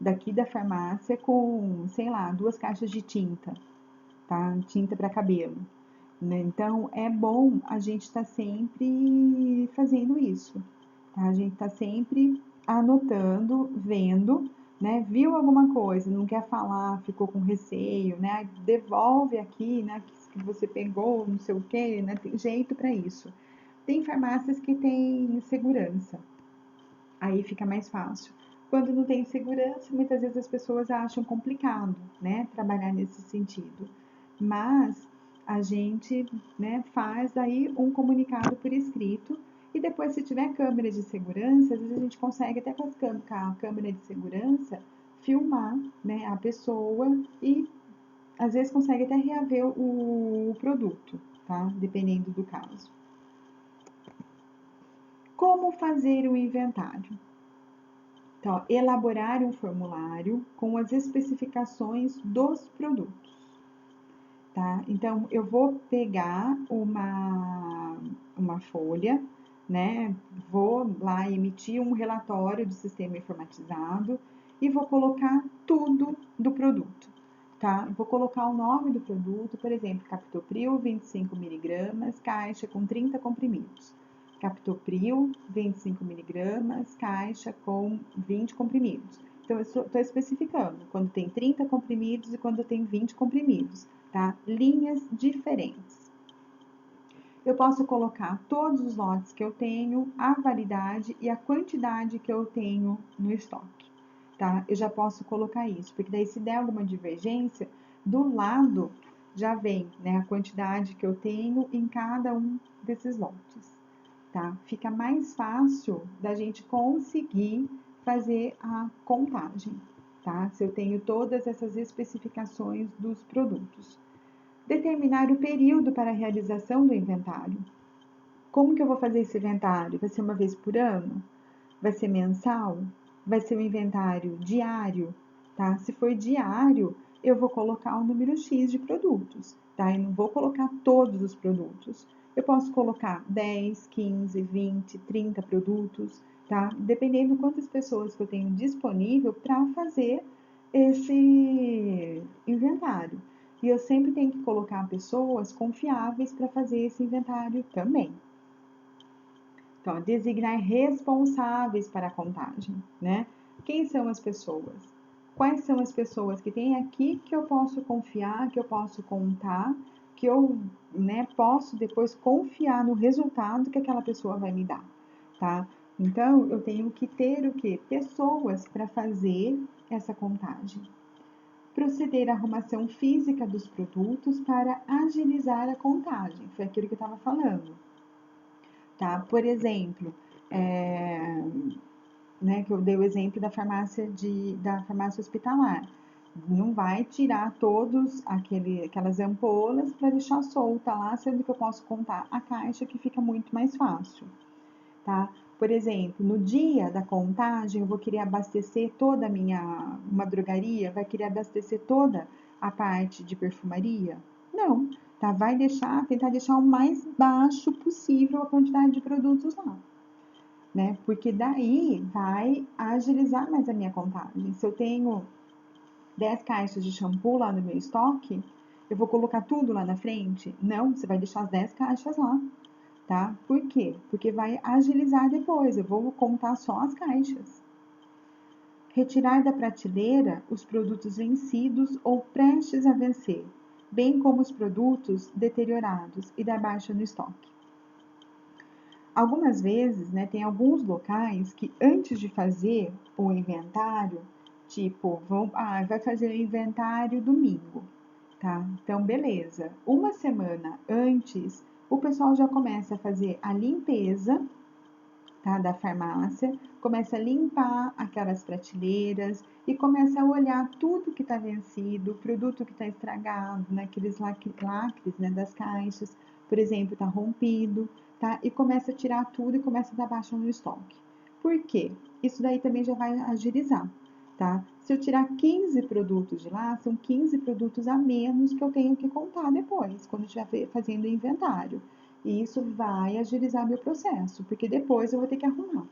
S1: daqui da farmácia com, sei lá, 2 caixas de tinta, tá? Tinta para cabelo, né? Então, é bom a gente estar sempre fazendo isso, tá? A gente está sempre anotando, vendo, né? Viu alguma coisa, não quer falar, ficou com receio, né? Devolve aqui, né? Que você pegou, não sei o quê, né? Tem jeito para isso. Tem farmácias que têm segurança, aí fica mais fácil. Quando não tem segurança, muitas vezes as pessoas acham complicado, né? Trabalhar nesse sentido. Mas a gente, né, faz aí um comunicado por escrito e depois, se tiver câmera de segurança, às vezes a gente consegue até com a câmera de segurança filmar, né, a pessoa e às vezes consegue até reaver o produto, tá? Dependendo do caso. Como fazer o inventário? Então, elaborar um formulário com as especificações dos produtos, tá? Então, eu vou pegar uma folha, né? Vou lá emitir um relatório do sistema informatizado e vou colocar tudo do produto, tá? Vou colocar o nome do produto, por exemplo, Captopril 25 miligramas, caixa com 30 comprimidos. Captopril 25 miligramas, caixa com 20 comprimidos. Então, eu estou especificando quando tem 30 comprimidos e quando tem 20 comprimidos, tá? Linhas diferentes. Eu posso colocar todos os lotes que eu tenho, a validade e a quantidade que eu tenho no estoque, tá? Eu já posso colocar isso, porque daí se der alguma divergência, do lado já vem, né, a quantidade que eu tenho em cada um desses lotes, tá? Fica mais fácil da gente conseguir fazer a contagem, tá? Se eu tenho todas essas especificações dos produtos. Determinar o período para a realização do inventário. Como que eu vou fazer esse inventário? Vai ser uma vez por ano? Vai ser mensal? Vai ser um inventário diário? Tá? Se for diário, eu vou colocar um número X de produtos, tá? Eu não vou colocar todos os produtos. Eu posso colocar 10, 15, 20, 30 produtos, tá? Dependendo de quantas pessoas que eu tenho disponível para fazer esse inventário. E eu sempre tenho que colocar pessoas confiáveis para fazer esse inventário também. Então, designar responsáveis para a contagem, né? Quem são as pessoas? quais são as pessoas que tem aqui que eu posso confiar, que eu posso contar, que eu, né, posso depois confiar no resultado que aquela pessoa vai me dar, tá? Então, eu tenho que ter o quê? Pessoas para fazer essa contagem. Proceder à arrumação física dos produtos para agilizar a contagem. Foi aquilo que eu estava falando, tá? Por exemplo, né, que eu dei o exemplo da farmácia hospitalar. Não vai tirar todos aquelas ampolas para deixar solta lá, sendo que eu posso contar a caixa, que fica muito mais fácil, tá? Por exemplo, no dia da contagem, eu vou querer abastecer toda uma drogaria, vai querer abastecer toda a parte de perfumaria? Não, tá? Vai tentar deixar o mais baixo possível a quantidade de produtos lá, né? Porque daí vai agilizar mais a minha contagem. Se eu tenho 10 caixas de shampoo lá no meu estoque, eu vou colocar tudo lá na frente? Não, você vai deixar as 10 caixas lá, tá? Por quê? Porque vai agilizar depois, eu vou contar só as caixas. Retirar da prateleira os produtos vencidos ou prestes a vencer, bem como os produtos deteriorados e dar baixa no estoque. Algumas vezes, né, tem alguns locais que antes de fazer o inventário, tipo, vai fazer o inventário domingo, tá? Então, beleza. Uma semana antes, o pessoal já começa a fazer a limpeza, tá, da farmácia, começa a limpar aquelas prateleiras e começa a olhar tudo que está vencido, produto que está estragado, naqueles lacres, né, das caixas, por exemplo, está rompido, tá? E começa a tirar tudo e começa a dar baixa no estoque. Por quê? Isso daí também já vai agilizar, tá? Se eu tirar 15 produtos de lá, são 15 produtos a menos que eu tenho que contar depois, quando estiver fazendo o inventário. E isso vai agilizar meu processo, porque depois eu vou ter que arrumar.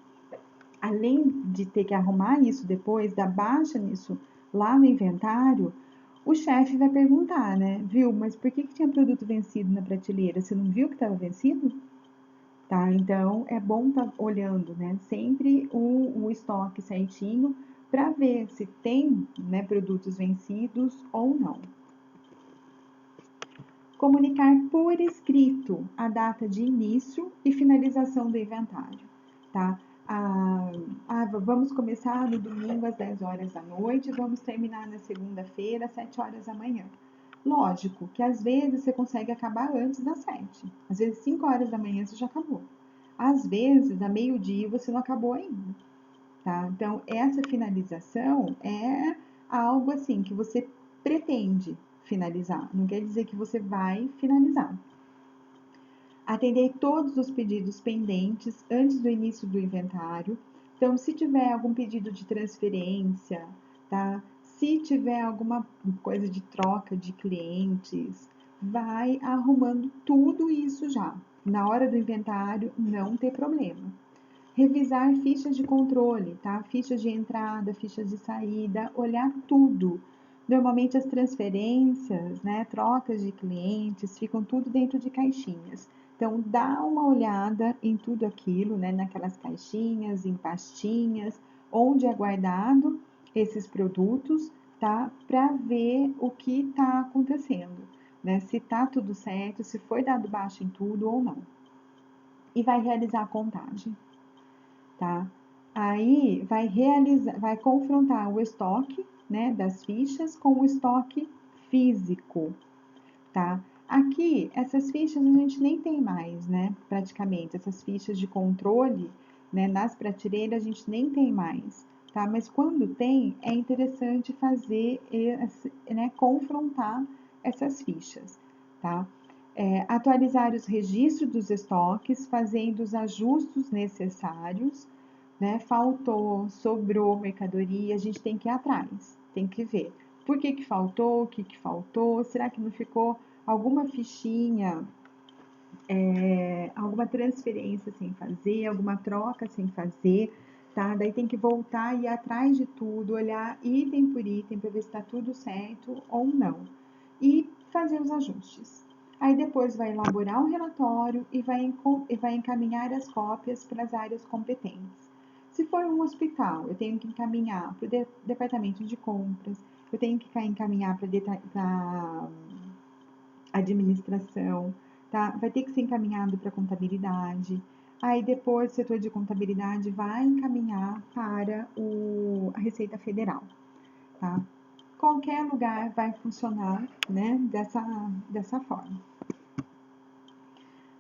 S1: Além de ter que arrumar isso depois, dar baixa nisso lá no inventário, o chefe vai perguntar, né? Viu, mas por que tinha produto vencido na prateleira? Você não viu que estava vencido? Tá? Então é bom estar olhando, né? Sempre o estoque certinho para ver se tem, né, produtos vencidos ou não. Comunicar por escrito a data de início e finalização do inventário, tá? Vamos começar no domingo às 10 horas da noite, vamos terminar na segunda-feira às 7 horas da manhã. Lógico que às vezes você consegue acabar antes das 7, às vezes 5 horas da manhã você já acabou. Às vezes, a meio-dia você não acabou ainda, tá? Então, essa finalização é algo assim que você pretende finalizar, não quer dizer que você vai finalizar. Atender todos os pedidos pendentes antes do início do inventário. Então, se tiver algum pedido de transferência, tá? Se tiver alguma coisa de troca de clientes, vai arrumando tudo isso já. Na hora do inventário, não ter problema. Revisar fichas de controle, tá? Fichas de entrada, fichas de saída, olhar tudo. Normalmente as transferências, né, trocas de clientes, ficam tudo dentro de caixinhas. Então, dá uma olhada em tudo aquilo, né, naquelas caixinhas, em pastinhas, onde é guardado esses produtos, tá? Para ver o que está acontecendo, né? Se tá tudo certo, se foi dado baixo em tudo ou não. E vai realizar a contagem, tá? Aí vai confrontar o estoque, né, das fichas com o estoque físico, tá? Aqui, essas fichas a gente nem tem mais, né? Praticamente, essas fichas de controle, né, nas prateleiras a gente nem tem mais, tá? Mas quando tem, é interessante fazer, né, confrontar essas fichas, tá? Atualizar os registros dos estoques, fazendo os ajustes necessários, né? Faltou, sobrou mercadoria, a gente tem que ir atrás, tem que ver por que que faltou, o que que faltou, será que não ficou alguma fichinha, alguma transferência sem fazer, alguma troca sem fazer, tá? Daí tem que voltar e ir atrás de tudo, olhar item por item para ver se está tudo certo ou não e fazer os ajustes. Aí depois vai elaborar um relatório e vai encaminhar as cópias para as áreas competentes. Se for um hospital, eu tenho que encaminhar para o departamento de compras, eu tenho que encaminhar para administração, tá? Vai ter que ser encaminhado para contabilidade. Aí depois o setor de contabilidade vai encaminhar para a Receita Federal, tá? Qualquer lugar vai funcionar, né, dessa forma.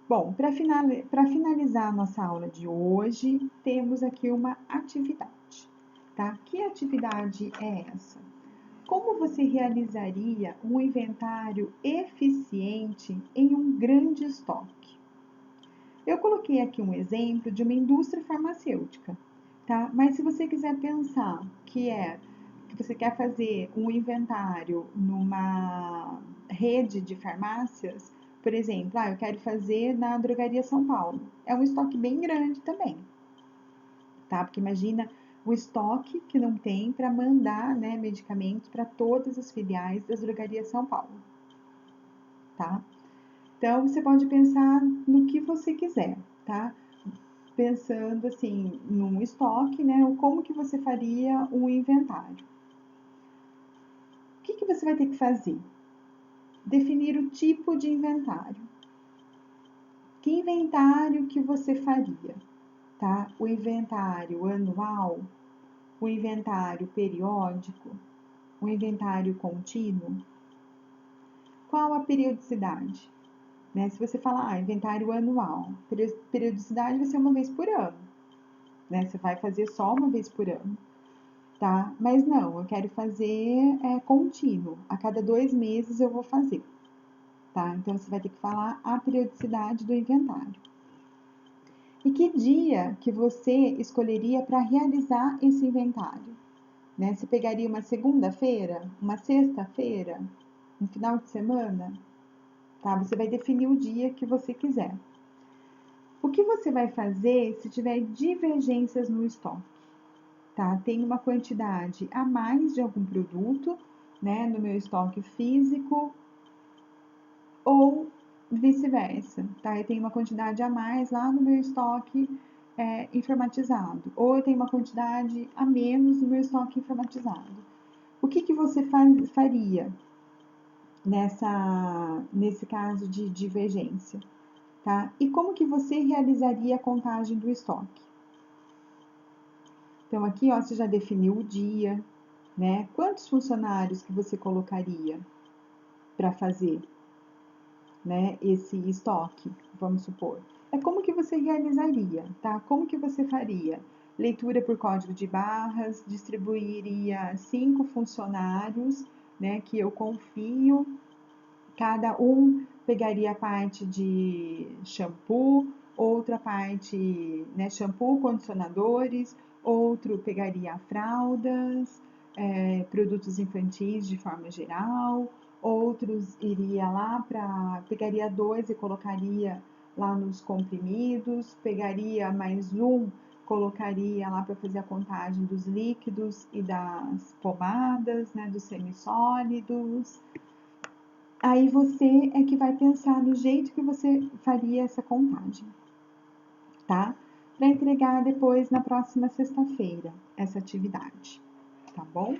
S1: Bom, para finalizar a nossa aula de hoje, temos aqui uma atividade, tá? Que atividade é essa? Como você realizaria um inventário eficiente em um grande estoque? Eu coloquei aqui um exemplo de uma indústria farmacêutica, tá? Mas se você quiser pensar que você quer fazer um inventário numa rede de farmácias, por exemplo, eu quero fazer na Drogaria São Paulo. É um estoque bem grande também, tá? Porque imagina o estoque que não tem para mandar, né, medicamentos para todas as filiais das Drogarias São Paulo, tá? Então, você pode pensar no que você quiser, tá? Pensando assim, num estoque, né? Ou como que você faria um inventário. O que você vai ter que fazer? Definir o tipo de inventário. Que inventário que você faria, tá? O inventário anual, o inventário periódico, o inventário contínuo. Qual a periodicidade? Né? Se você falar, inventário anual, periodicidade vai ser uma vez por ano, né? Você vai fazer só uma vez por ano, tá? Mas não, eu quero fazer contínuo, a cada 2 meses eu vou fazer, tá? Então você vai ter que falar a periodicidade do inventário. E que dia que você escolheria para realizar esse inventário? Né? Você pegaria uma segunda-feira, uma sexta-feira, um final de semana? Tá? Você vai definir o dia que você quiser. O que você vai fazer se tiver divergências no estoque? Tá? Tem uma quantidade a mais de algum produto, né, no meu estoque físico, ou vice-versa, tá? Eu tenho uma quantidade a mais lá no meu estoque informatizado, ou eu tenho uma quantidade a menos no meu estoque informatizado. O que você faria nesse caso de divergência, tá? E como que você realizaria a contagem do estoque? Então aqui, ó, você já definiu o dia, né? Quantos funcionários que você colocaria para fazer, né, esse estoque, vamos supor. É como que você realizaria, tá? Como que você faria? Leitura por código de barras, distribuiria 5 funcionários, né, que eu confio, cada um pegaria a parte de shampoo, outra parte, né, shampoo, condicionadores, outro pegaria fraldas, produtos infantis de forma geral, outros iria lá pegaria 2 e colocaria lá nos comprimidos, pegaria mais um, colocaria lá para fazer a contagem dos líquidos e das pomadas, né, dos semissólidos. Aí você é que vai pensar no jeito que você faria essa contagem, tá? Para entregar depois na próxima sexta-feira essa atividade, tá bom?